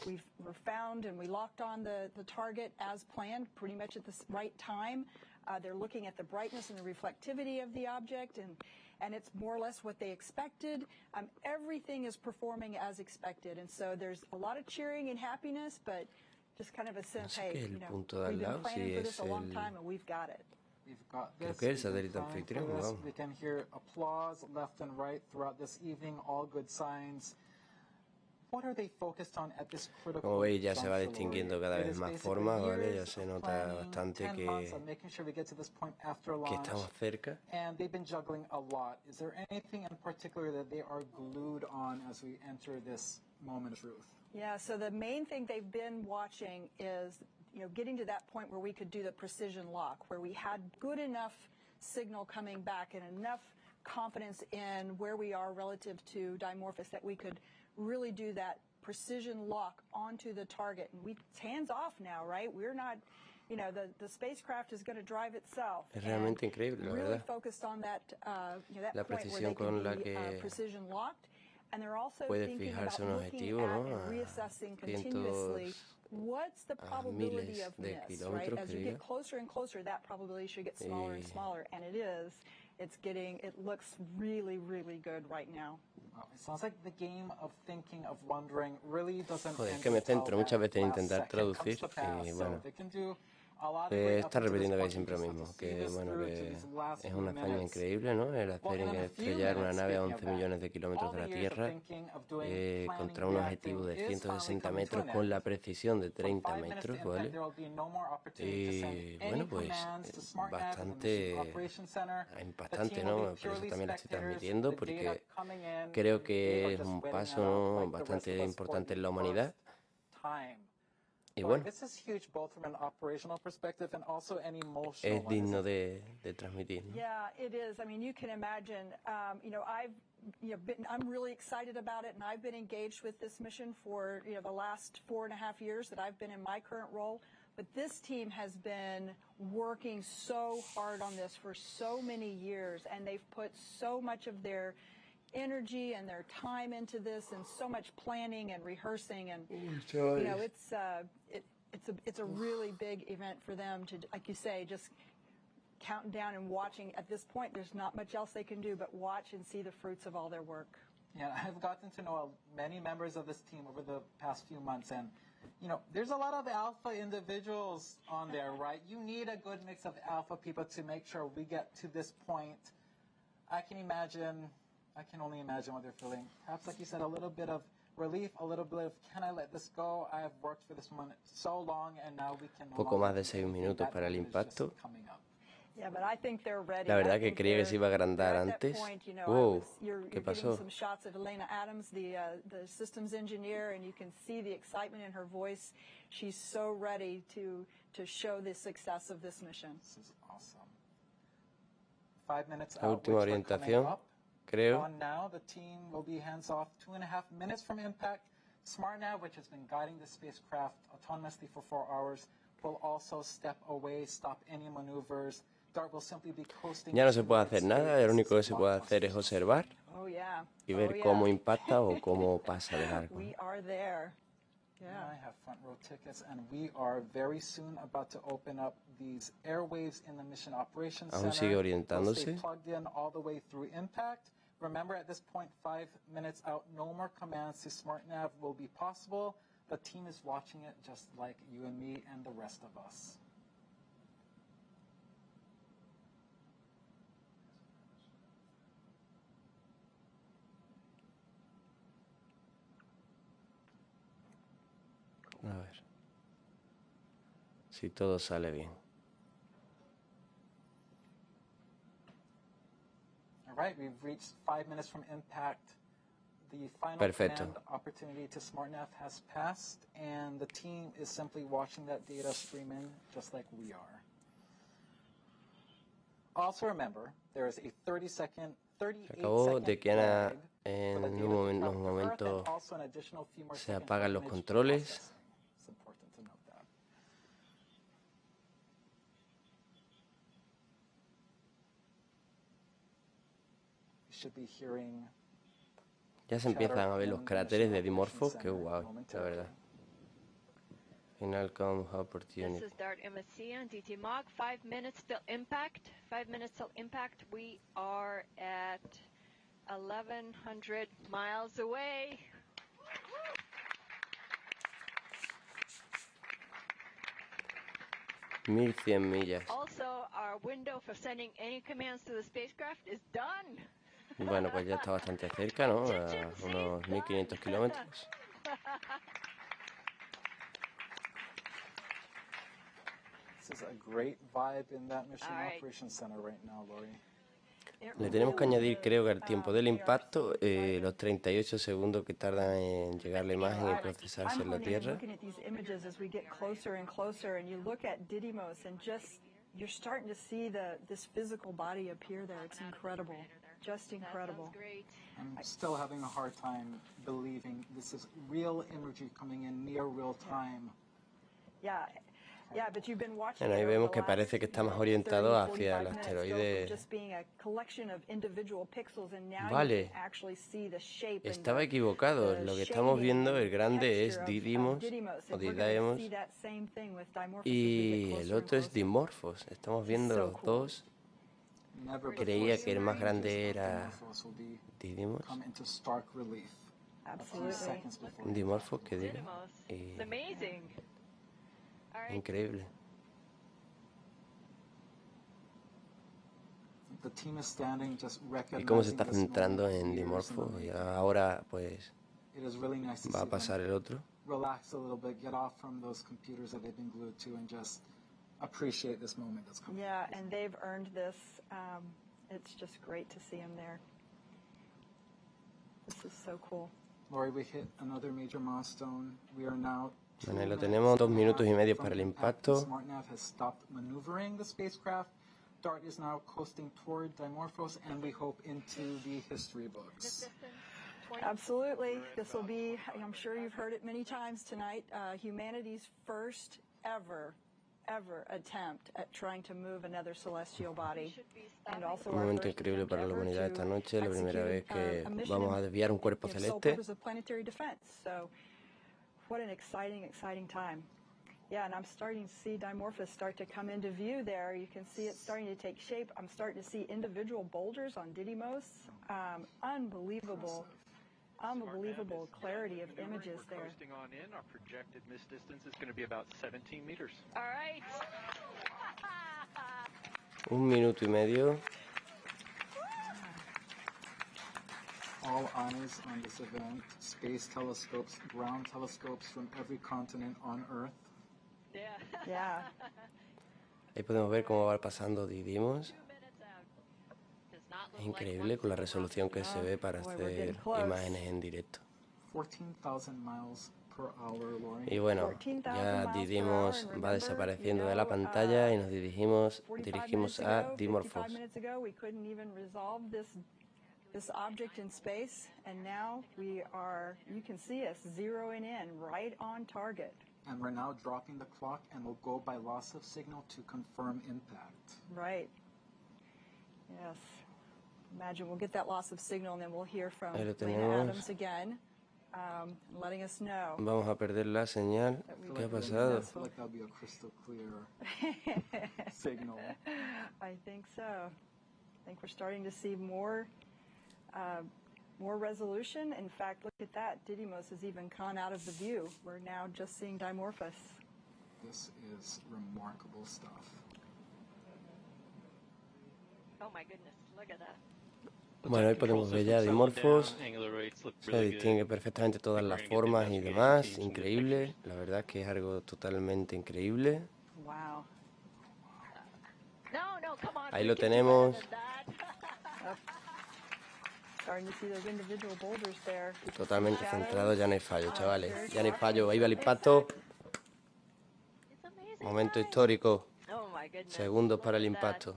We're found and we locked on the target as planned, pretty much at the right time. They're looking at the brightness and the reflectivity of the object, and it's more or less what they expected. Everything is performing as expected, and so there's a lot of cheering and happiness, but just kind of a sense, hey, we've been planning for this a long time and we've got it. We've got Creo this. que el We've been satélite planning for anfitrión, this. vamos. We can hear applause left and right throughout this evening, all good signs. What are they focused on at this critical Como veis, ya se va juncture, distinguiendo Lori? cada It vez is más basically formas, ¿vale? Ya years se of nota planning, bastante 10 months of making sure we get to this point after que launch. estamos cerca. And they've been juggling a lot. Is there anything in particular that they are glued on as we enter this moment of truth? Yeah, so the main thing they've been watching is, getting to that point where we could do the precision lock, where we had good enough signal coming back and enough confidence in where we are relative to Dimorphos that we could really do that precision lock onto the target. And it's hands off now, right? We're not, the spacecraft is going to drive itself. Es realmente increíble, la really verdad. focused on that, that La point where precisión they con la can be que precision locked. And they're also puede thinking fijarse about un looking objetivo, at ¿no? and A reassessing continuously what's the probability miles of de miss, right? kilómetros, As you que get diga. closer and closer, that probability should get smaller and Y- smaller, and it is. It looks really, really good right now. Well, it sounds like the game of thinking, of wondering, really doesn't Joder, es end que me until centro that muchas veces en last intentar second comes traducir to pass. y So bueno, they can do a lot of great up está until this repitiendo point. casi siempre We lo just mismo, have to see que this bueno, through to que these last es few una hazaña minutes. increíble, ¿no? El Well, hacer in en a few estrellar una minutes, nave a speaking 11 of millones de that, kilómetros all de la the years of Tierra thinking, of doing, planning, contra un objetivo de reacting is finally 160 coming to metros an con end. la precisión de 30 5 minutes to metros, impact, ¿vale? there will be no more opportunity to send Y any bueno, pues commands to SmartNav and the Mission bastante Operations Center. The impactante, team will ¿no? be Por eso purely también la estoy spectators. transmitiendo, The data porque coming in, creo they que are es just un waiting paso, it out ¿no? like the rest Bastante of us for importante en the la humanidad. first time. Y Well, bueno, this is huge both from an operational perspective and also an emotional es one. digno de transmitir, ¿no? Yeah, it is. I mean, you can imagine. I'm really excited about it, and I've been engaged with this mission for the last 4.5 years that I've been in my current role. But this team has been working so hard on this for so many years, and they've put so much of their energy and their time into this, and so much planning and rehearsing, and it's a really big event for them to, like you say, just counting down and watching. At this point, there's not much else they can do but watch and see the fruits of all their work. Yeah, I've gotten to know many members of this team over the past few months, and there's a lot of alpha individuals on there, right? You need a good mix of alpha people to make sure we get to this point. I can only imagine what they're feeling. Perhaps, like you said, a little bit of relief, a little bit of, can I let this go? I have worked for this one so long, and now we can no Poco longer más de do 6 anything. minutos That para el moment is just impacto. coming up. Yeah, but I think they're ready. La verdad I que think creía que se iba a agrandar they're at that antes. point, Wow, you're ¿qué getting pasó? some shots of Elena Adams, the systems engineer, and you can see the excitement in her voice. She's so ready to show the success of this mission. This is awesome. 5 minutes La out, última which we're coming orientación, up. creo. On now, the team will be hands off 2.5 minutes from impact. SmartNav, which has been guiding the spacecraft autonomously for 4 hours, will also step away, stop any maneuvers. DART will simply be coasting. Ya no se puede hacer nada, lo único que se puede hacer es observar y ver cómo impacta o cómo pasa de largo. We are there. I have front row tickets, and we are very soon about to open up these airwaves in the Mission Operations Center. Aún sigue orientándose. They'll stay plugged in all the way through impact. Remember, at this point, 5 minutes out, no more commands to SmartNav will be possible. The team is watching it just like you and me and the rest of us. A ver si todo sale bien. All right, we've reached 5 minutes from impact. The final Perfecto. command opportunity to SmartNav has passed, and the team is simply watching that data stream in just like we are. Also remember, there is a 38 Acabó de que lag en for the data unos from Earth, momentos and also an additional few more se seconds apagan for los image controles. process. It's important to note that. You should be hearing Ya se empiezan a ver los cráteres de dimorphos, que guau, la verdad. Final come This opportunity. is DART MSC on DT Mach. 5 minutes till impact. 5 minutes till impact. We are at 1,100 miles away. Mil 100 millas. Also, our window for sending any commands to the spacecraft is done. Bueno, pues ya está bastante cerca, ¿no? A unos 1500 kilómetros. This is a great vibe in that Mission Operations Center right now, Lori. Le tenemos que añadir, creo que al tiempo del impacto, los 38 segundos que tardan en llegar la imagen y procesarse en la Tierra. Looking at these images as we get closer and closer, and you look at Didymos, and just you're starting to see this physical body appear there. It's incredible, just incredible. I'm still having a hard time believing this is real imagery coming in near real time. Yeah. Yeah, but you've been watching Bueno, ahí it over vemos the que last, parece que está más 30, orientado 45 hacia el minutes asteroide. go from just being a collection of individual pixels, and now Vale. you can actually see the shape and Estaba the equivocado. Lo que estamos shading viendo, and el grande es texture of Didymos Didymos, o and we're gonna Didymos see that same thing with dimorphos as we y get el closer and otro es closer. dimorphos. Estamos viendo so los cool. dos. Never Creía before que el más seen grande images of era dimorphos will be Didymos. come into stark relief a few Absolutely. seconds before Dimorphos, que digo. Y It's amazing. All right. increíble. the team is standing just Y cómo se recognizing está this centrando moment en years in the dimorfo. Y making. ahora pues It is really nice to va a see pasar them el otro. relax a little bit, get off from those computers that they've been glued to, and just appreciate this moment that's coming. Yeah, and they've earned this. It's just great to see them there. This is so cool. Lori, we hit another major milestone. We are now Bueno, ahí lo tenemos, 2 minutos y medio para el impacto. SmartNav has stopped maneuvering the spacecraft. DART is now coasting toward Dimorphos, and we hope into the history books. Absolutely. This will be, I'm sure you've heard it many times tonight, humanity's first ever attempt at trying to move another celestial body. And also Un our momento first increíble attempt para la ever humanidad to esta noche, la primera vez execute, que a mission vamos a desviar un cuerpo in sole celeste. purpose of planetary defense. So what an exciting time. Yeah, and I'm starting to see Dimorphos start to come into view there. You can see it starting to take shape. I'm starting to see individual boulders on Didymos. Unbelievable clarity of images there. Coasting on in, our projected miss distance is going to be about 17 meters. All right. 1 minuto y medio. All eyes on this event. Space telescopes, ground telescopes from every continent on Earth. Yeah. Ahí podemos ver cómo va pasando Didymos. Es increíble con la resolución que se ve para hacer imágenes en directo. 14,000 miles per hour, Lori. Y bueno, ya Didymos va desapareciendo de la pantalla y nos dirigimos a Dimorphos. 55 minutes ago, we couldn't even resolve this object in space, and now you can see us zeroing in right on target. and we're now dropping the clock, and we'll go by loss of signal to confirm impact. Right. Yes. Imagine we'll get that loss of signal, and then we'll hear from Ahí lo Lena tenemos. Adams again, letting us know. Vamos a perder la señal. ¿Qué ha pasado? I feel like that'll be a crystal clear signal. I think so. I think we're starting to see more resolution. In fact, look at that. Didymos has even gone out of the view. We're now just seeing dimorphos. This is remarkable stuff. Oh my goodness, look at that. Bueno, ahí podemos ver ya dimorphos. Se distingue perfectamente todas las formas y demás. Increíble. La verdad es que es algo totalmente increíble. Wow. Ahí lo tenemos. Starting to see those individual boulders there. Totalmente centrado, ya no hay fallo, chavales. Ya no hay fallo. Ahí va el impacto. Momento histórico. Segundos para el impacto.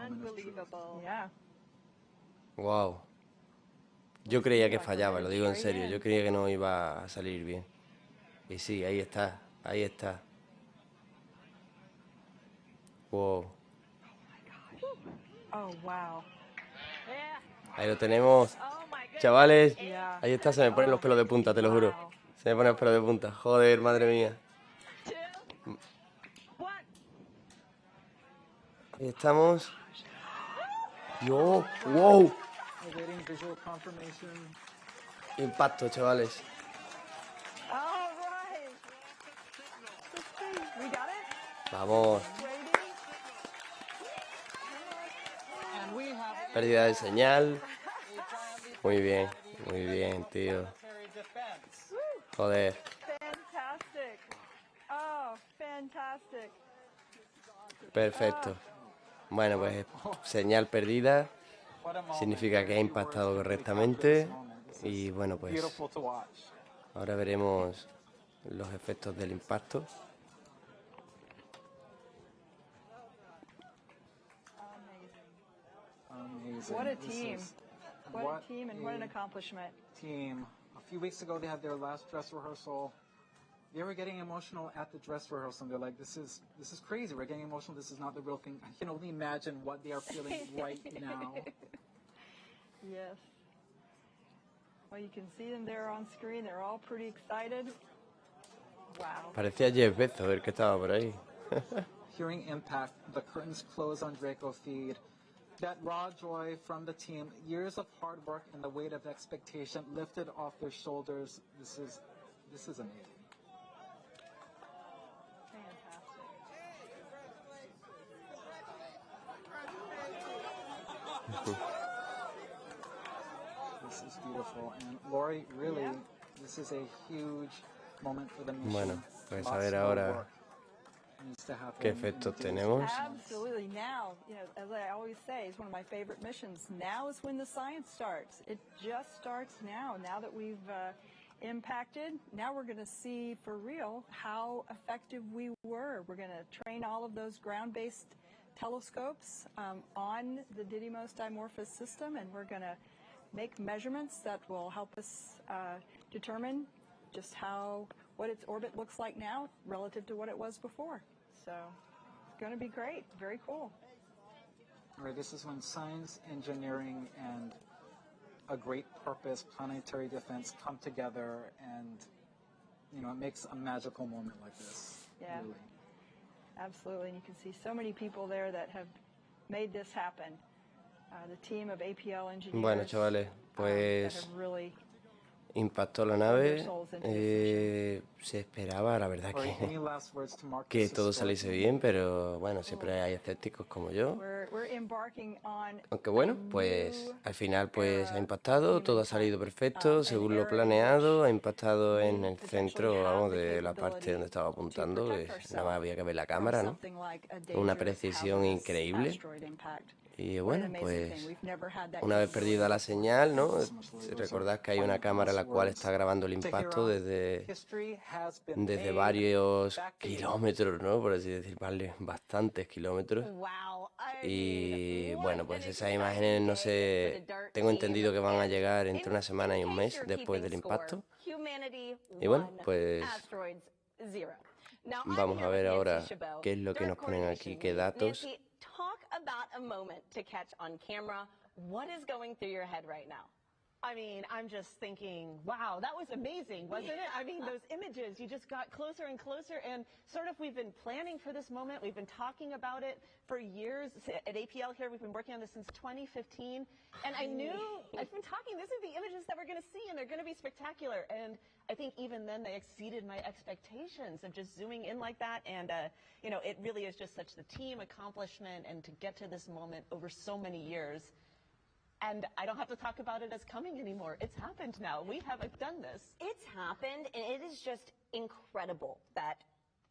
Unbelievable. Yeah. Wow. Yo creía que fallaba, lo digo en serio. Yo creía que no iba a salir bien. Y sí, ahí está. Ahí está. Wow. Oh, wow. Ahí lo tenemos. Chavales, Yeah. ahí está, se me ponen los pelos de punta, te lo juro. Se me ponen los pelos de punta. Joder, madre mía. Ahí estamos. Yo, wow. Awaiting visual confirmation. Impacto, chavales. All right. We got it? Vamos. And we have Pérdida de señal. Muy bien, tío. Joder. Fantastic. Oh, fantastic. Perfecto. Bueno, pues señal perdida. Significa que ha impactado correctamente. Y bueno, pues beautiful to watch. ahora veremos los efectos del impacto. Amazing. What a This team. is- What a team and what an accomplishment. Team. A few weeks ago, they had their last dress rehearsal. They were getting emotional at the dress rehearsal. And they're like, "This is crazy. We're getting emotional. This is not the real thing." I can only imagine what they are feeling right now. Yes. Well, you can see them there on screen. They're all pretty excited. Wow. Parecía Jeff Bezos el que estaba por ahí. Hearing impact, the curtains close on Draco feed. That raw joy from the team, years of hard work and the weight of expectation lifted off their shoulders. This is amazing. This is beautiful. And Lori, really, this is a huge moment for the mission. Bueno, pues a Lots ver more ahora work needs to happen qué in the efectos days tenemos. Absolutely. Now, as I always say, it's one of my favorite missions. Now is when the science starts. It just starts now. Now that we've impacted, now we're going to see for real how effective we were. We're going to train all of those ground-based telescopes on the Didymos dimorphos system, and we're going to make measurements that will help us determine just what its orbit looks like now relative to what it was before. So it's going to be great. Very cool. All right, this is when science, engineering, and a great purpose, planetary defense, come together, and it makes a magical moment like this. Yeah. Really. Absolutely. And you can see so many people there that have made this happen. The team of APL engineers Bueno, chavales, that pues have really impactó la nave. Se esperaba, la verdad, All right, any que, last words to mark que this todo historic saliese bien, pero bueno, siempre hay escépticos como yo. we're embarking on Aunque bueno, pues al final pues ha impactado, todo ha salido perfecto, según lo planeado, ha impactado en el centro, vamos, de la parte donde estaba apuntando, que nada más había que ver la cámara, ¿no? Una precisión increíble. Y bueno, pues una vez perdida la señal, ¿no? Recordad que hay una cámara la cual está grabando el impacto desde varios kilómetros, ¿no? Por así decir, vale, bastantes kilómetros. Y bueno, pues esas imágenes, no sé, tengo entendido que van a llegar entre una semana y un mes después del impacto. Y bueno, pues 0. Now, Vamos a ver ahora qué es lo que nos ponen aquí, qué datos. Nancy, talk about a moment to catch on camera. What is going through your head right now? I mean, I'm just thinking, wow, that was amazing, wasn't it? I mean, those images, you just got closer and closer, and sort of we've been planning for this moment. We've been talking about it for years. At APL here, we've been working on this since 2015, and I knew, I've been talking, these are the images that we're going to see, and they're going to be spectacular, and I think even then they exceeded my expectations of just zooming in like that, and, you know, it really is just such the team accomplishment, and to get to this moment over so many years. And I don't have to talk about it as coming anymore. It's happened now. We have done this. It's happened, and it is just incredible that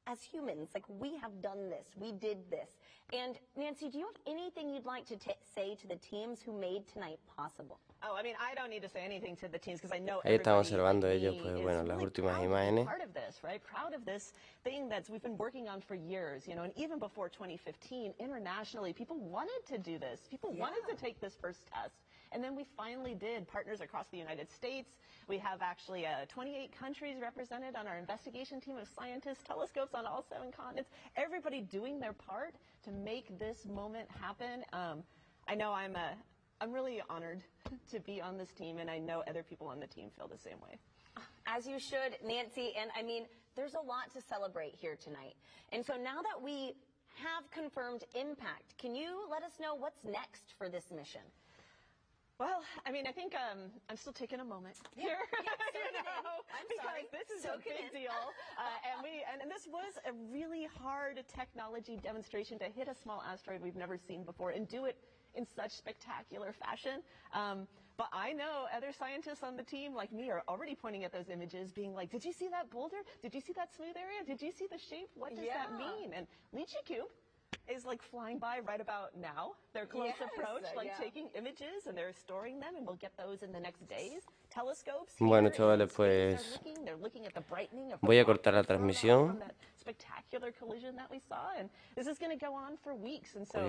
as humans, like, we have done this. We did this. And Nancy, do you have anything you'd like to say to the teams who made tonight possible? Oh, I mean, I don't need to say anything to the teams because I know Ahí están everybody observando like ellos, me pues is bueno, las really últimas proud to be imágenes. part of this, right? Proud of this thing that we've been working on for years, you know, and even before 2015, internationally, people wanted to do this. People wanted to take this first test. And then we finally did. Partners across the United States. We have actually 28 countries represented on our investigation team of scientists, telescopes on all 7 continents, everybody doing their part to make this moment happen. I know I'm really honored to be on this team, and I know other people on the team feel the same way. As you should, Nancy, and I mean, there's a lot to celebrate here tonight. And so now that we have confirmed impact, can you let us know what's next for this mission? Well, I mean, I think I'm still taking a moment here, because this is a big deal, and this was a really hard technology demonstration to hit a small asteroid we've never seen before and do it in such spectacular fashion. But I know other scientists on the team, like me, are already pointing at those images, being like, "Did you see that boulder? Did you see that smooth area? Did you see the shape? What does that mean?" And Lychee Cube is like flying by right about now. They're close approach, like taking images, and they're storing them, and we'll get those in the next days. Telescopes. Bueno, chavales, pues voy a cortar la transmisión. Voy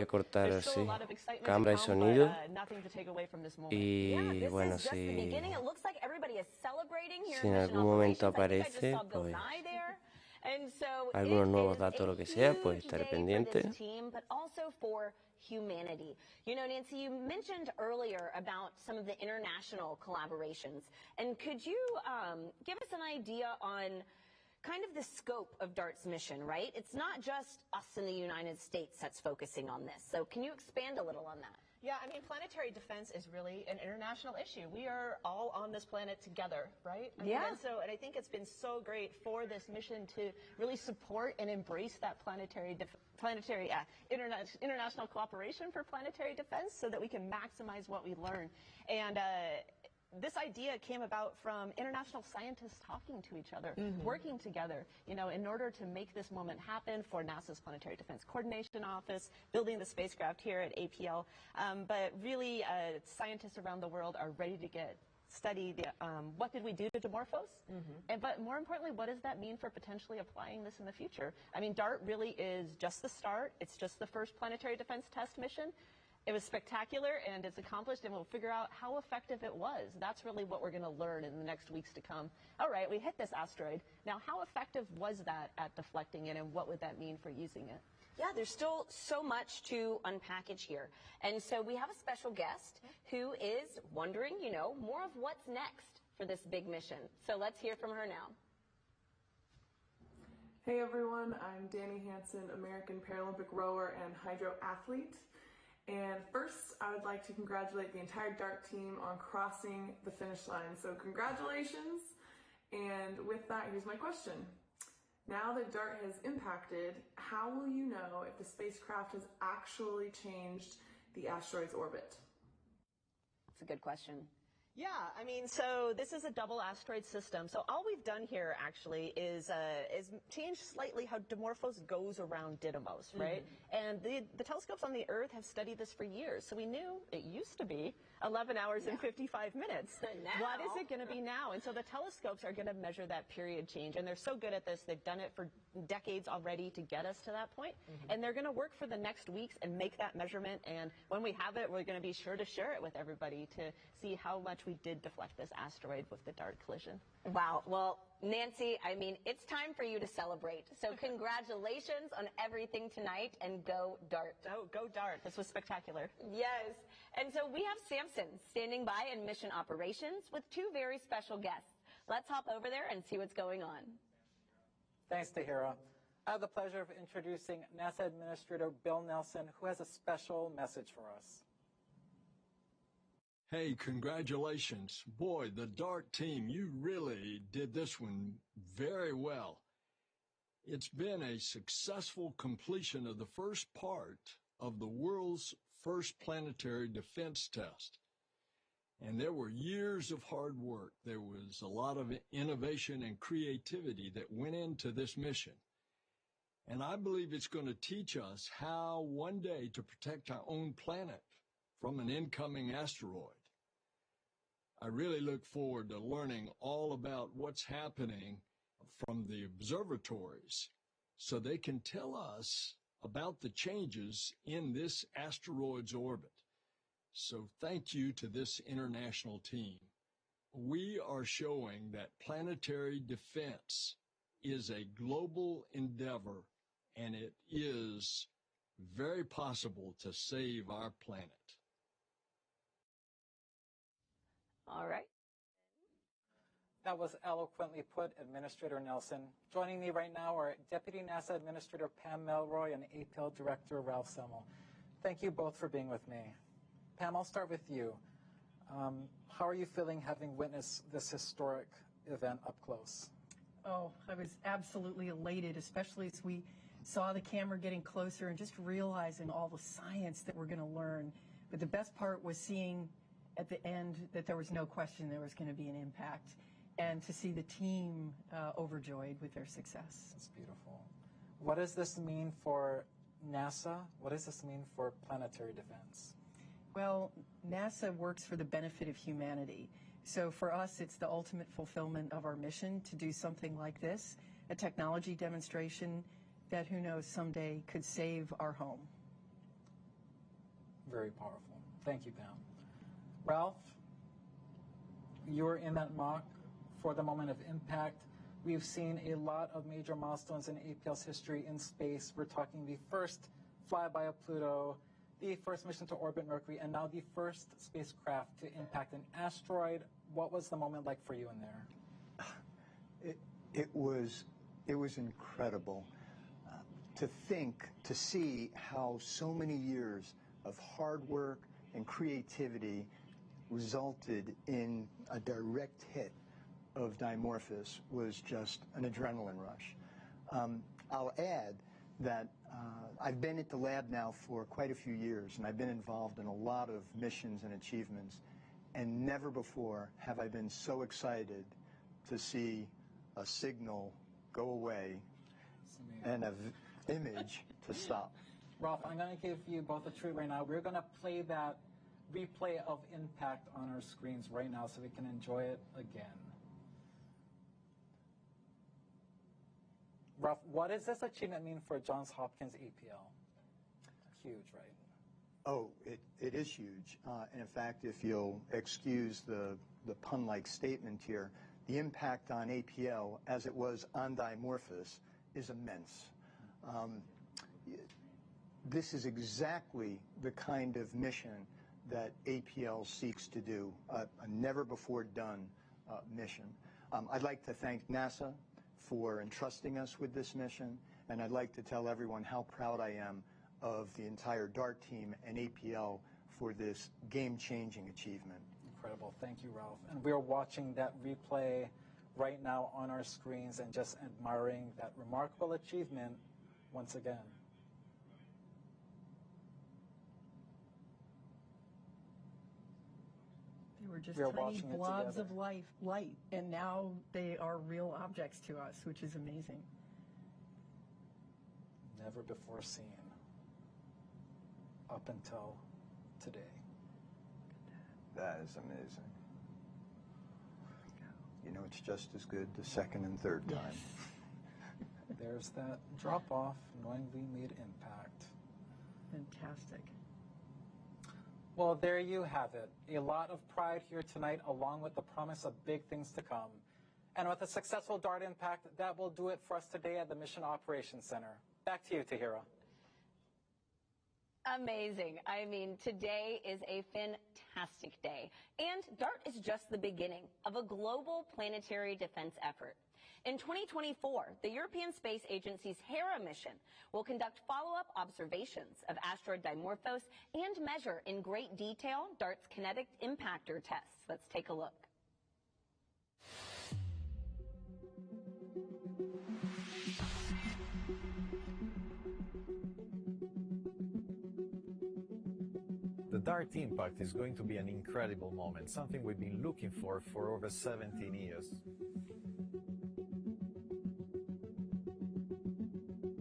a cortar, sí, cámara y sonido. Y bueno, si en algún momento aparece, pues algunos nuevos datos o lo que sea, pues estaré pendiente. Humanity. You know, Nancy, you mentioned earlier about some of the international collaborations. And could you give us an idea on kind of the scope of DART's mission, right? It's not just us in the United States that's focusing on this. So can you expand a little on that? Yeah, I mean, planetary defense is really an international issue. We are all on this planet together, right? And I think it's been so great for this mission to really support and embrace that international cooperation for planetary defense so that we can maximize what we learn. And this idea came about from international scientists talking to each other, working together, you know, in order to make this moment happen for NASA's Planetary Defense Coordination Office, building the spacecraft here at APL. But really, scientists around the world are ready to study what did we do to dimorphos, but more importantly, what does that mean for potentially applying this in the future? I mean, DART really is just the start. It's just the first planetary defense test mission. It was spectacular, and it's accomplished, and we'll figure out how effective it was. That's really what we're going to learn in the next weeks to come. All right, we hit this asteroid. Now, how effective was that at deflecting it, and what would that mean for using it? Yeah, there's still so much to unpackage here. And so we have a special guest who is wondering, you know, more of what's next for this big mission. So let's hear from her now. Hey everyone, I'm Danny Hansen, American Paralympic rower and hydro athlete. And first, I would like to congratulate the entire DART team on crossing the finish line. So congratulations. And with that, here's my question. Now that DART has impacted, how will you know if the spacecraft has actually changed the asteroid's orbit? That's a good question. Yeah, I mean, so this is a double asteroid system. So all we've done here actually is change slightly how Dimorphos goes around Didymos, right? And the telescopes on the Earth have studied this for years. So we knew it used to be 11 hours and 55 minutes. What is it going to be now? And so the telescopes are going to measure that period change. And they're so good at this. They've done it for decades already to get us to that point. And they're going to work for the next weeks and make that measurement. And when we have it, we're going to be sure to share it with everybody to see how much we did deflect this asteroid with the DART collision. Wow. Well, Nancy, I mean, it's time for you to celebrate. So congratulations on everything tonight, and go DART. Oh, go DART. This was spectacular. Yes. And so we have Samson standing by in mission operations with two very special guests. Let's hop over there and see what's going on. Thanks, Tahira. I have the pleasure of introducing NASA Administrator Bill Nelson, who has a special message for us. Hey, congratulations. Boy, the DART team, you really did this one very well. It's been a successful completion of the first part of the world's first planetary defense test. And there were years of hard work. There was a lot of innovation and creativity that went into this mission. And I believe it's going to teach us how one day to protect our own planet from an incoming asteroid. I really look forward to learning all about what's happening from the observatories so they can tell us about the changes in this asteroid's orbit. So thank you to this international team. We are showing that planetary defense is a global endeavor, and it is very possible to save our planet. All right. That was eloquently put, Administrator Nelson. Joining me right now are Deputy NASA Administrator Pam Melroy and APL Director Ralph Semmel. Thank you both for being with me. Pam, I'll start with you. How are you feeling having witnessed this historic event up close? Oh, I was absolutely elated, especially as we saw the camera getting closer and just realizing all the science that we're going to learn. But the best part was seeing at the end that there was no question there was going to be an impact, and to see the team overjoyed with their success. That's beautiful. What does this mean for NASA? What does this mean for planetary defense? Well, NASA works for the benefit of humanity. So for us, it's the ultimate fulfillment of our mission to do something like this, a technology demonstration that, who knows, someday could save our home. Very powerful. Thank you, Pam. Ralph, you were in that mock for the moment of impact. We've seen a lot of major milestones in APL's history in space. We're talking the first flyby of Pluto, the first mission to orbit Mercury, and now the first spacecraft to impact an asteroid. What was the moment like for you in there? It was incredible to see how so many years of hard work and creativity resulted in a direct hit of dimorphos was just an adrenaline rush. I'll add that I've been at the lab now for quite a few years, and I've been involved in a lot of missions and achievements, and never before have I been so excited to see a signal go away and an image to stop. Ralph, I'm going to give you both a treat right now. We're going to play that replay of impact on our screens right now so we can enjoy it again. Ralph, what does this achievement mean for Johns Hopkins APL? Huge, right? Oh, it is huge. And in fact, if you'll excuse the pun-like statement here, the impact on APL, as it was on dimorphos, is immense. This is exactly the kind of mission that APL seeks to do, a never-before-done mission. I'd like to thank NASA for entrusting us with this mission, and I'd like to tell everyone how proud I am of the entire DART team and APL for this game-changing achievement. Incredible. Thank you, Ralph. And we're watching that replay right now on our screens and just admiring that remarkable achievement once again. They were just tiny blobs of light, and now they are real objects to us, which is amazing. Never before seen up until today. That is amazing. You know, it's just as good the second and third time. Yes. There's that drop-off, knowing we made impact. Fantastic. Well, there you have it. A lot of pride here tonight, along with the promise of big things to come. And with a successful DART impact, that will do it for us today at the Mission Operations Center. Back to you, Tahira. Amazing. I mean, today is a fantastic day. And DART is just the beginning of a global planetary defense effort. In 2024, the European Space Agency's Hera mission will conduct follow-up observations of asteroid Dimorphos and measure in great detail DART's kinetic impactor tests. Let's take a look. The DART impact is going to be an incredible moment, something we've been looking for over 17 years.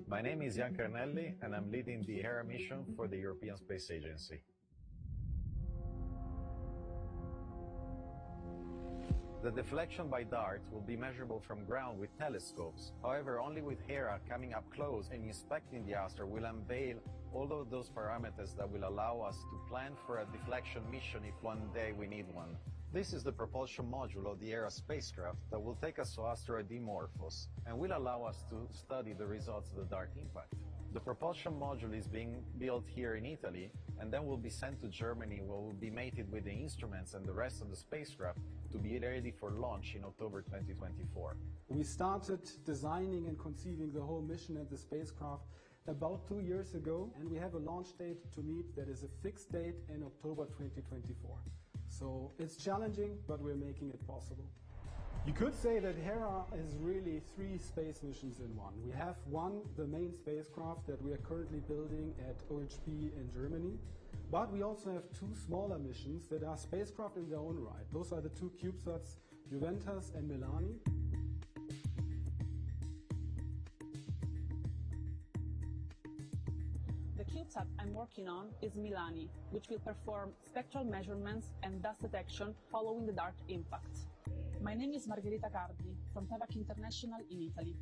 My name is Jan Carnelli, and I'm leading the Hera mission for the European Space Agency. The deflection by DART will be measurable from ground with telescopes. However, only with Hera coming up close and inspecting the asteroid will unveil all of those parameters that will allow us to plan for a deflection mission if one day we need one. This is the propulsion module of the Hera spacecraft that will take us to asteroid Dimorphos and will allow us to study the results of the DART impact. The propulsion module is being built here in Italy and then will be sent to Germany, where will be mated with the instruments and the rest of the spacecraft to be ready for launch in October 2024. We started designing and conceiving the whole mission and the spacecraft about 2 years ago, and we have a launch date to meet that is a fixed date in October 2024. So it's challenging, but we're making it possible. You could say that Hera is really 3 space missions in one. We have one, the main spacecraft that we are currently building at OHB in Germany, but we also have 2 smaller missions that are spacecraft in their own right. Those are the 2 CubeSats, Juventus and Milani. The CubeSat I'm working on is Milani, which will perform spectral measurements and dust detection following the DART impact. My name is Margherita Cardi from TAVAC International in Italy.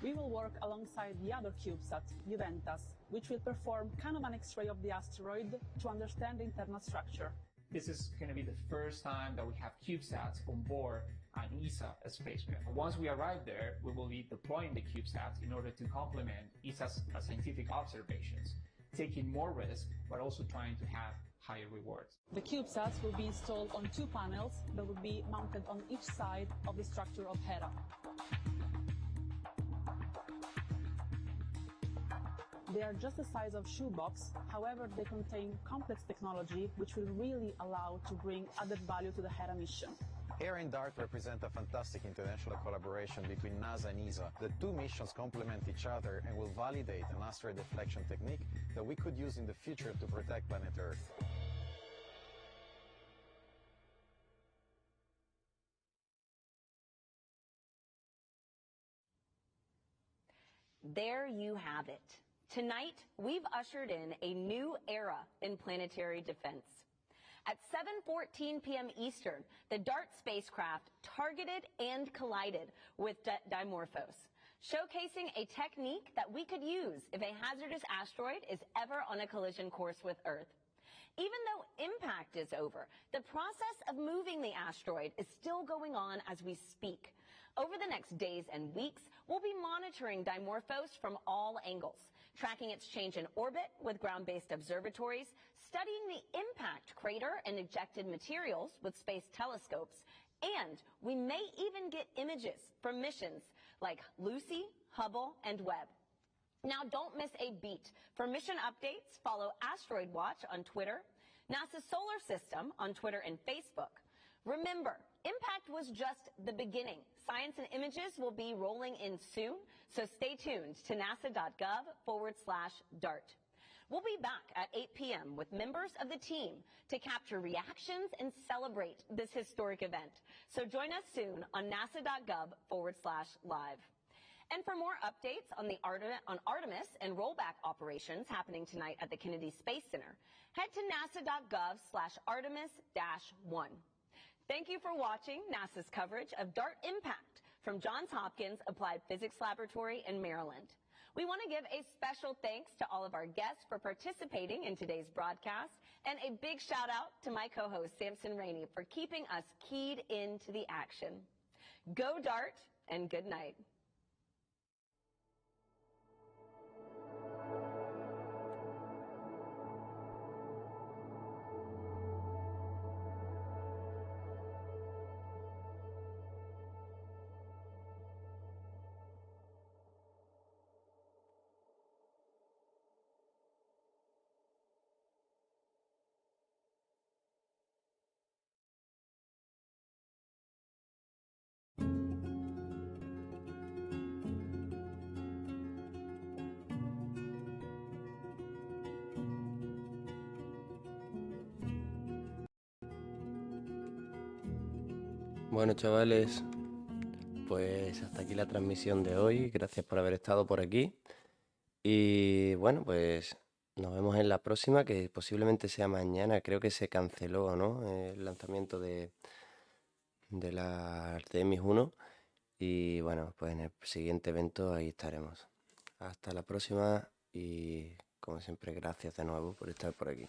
We will work alongside the other CubeSat, Juventus, which will perform kind of an X-ray of the asteroid to understand the internal structure. This is going to be the first time that we have CubeSats on board an ESA spacecraft. Once we arrive there, we will be deploying the CubeSats in order to complement ESA's scientific observations, taking more risk, but also trying to have higher rewards. The CubeSats will be installed on 2 panels that will be mounted on each side of the structure of Hera. They are just the size of shoebox, however they contain complex technology which will really allow to bring added value to the Hera mission. Hera and DART represent a fantastic international collaboration between NASA and ESA. The 2 missions complement each other and will validate an asteroid deflection technique that we could use in the future to protect planet Earth. There you have it. Tonight, we've ushered in a new era in planetary defense. At 7:14 p.m. Eastern, the DART spacecraft targeted and collided with Dimorphos, showcasing a technique that we could use if a hazardous asteroid is ever on a collision course with Earth. Even though impact is over, the process of moving the asteroid is still going on as we speak. Over the next days and weeks, we'll be monitoring Dimorphos from all angles, tracking its change in orbit with ground-based observatories, studying the impact crater and ejected materials with space telescopes, and we may even get images from missions like Lucy, Hubble, and Webb. Now, don't miss a beat. For mission updates, follow Asteroid Watch on Twitter, NASA's Solar System on Twitter and Facebook. Remember, impact was just the beginning. Science and images will be rolling in soon, so stay tuned to nasa.gov/DART. We'll be back at 8 p.m. with members of the team to capture reactions and celebrate this historic event. So join us soon on nasa.gov/live. And for more updates on the Artemis and rollback operations happening tonight at the Kennedy Space Center, head to nasa.gov/Artemis-1. Thank you for watching NASA's coverage of DART Impact from Johns Hopkins Applied Physics Laboratory in Maryland. We want to give a special thanks to all of our guests for participating in today's broadcast, and a big shout out to my co-host, Samson Rainey, for keeping us keyed into the action. Go DART, and good night. Bueno, chavales, pues hasta aquí la transmisión de hoy. Gracias por haber estado por aquí. Y bueno, pues nos vemos en la próxima, que posiblemente sea mañana. Creo que se canceló, ¿no? El lanzamiento de la Artemis 1. Y bueno, pues en el siguiente evento ahí estaremos. Hasta la próxima y como siempre, gracias de nuevo por estar por aquí.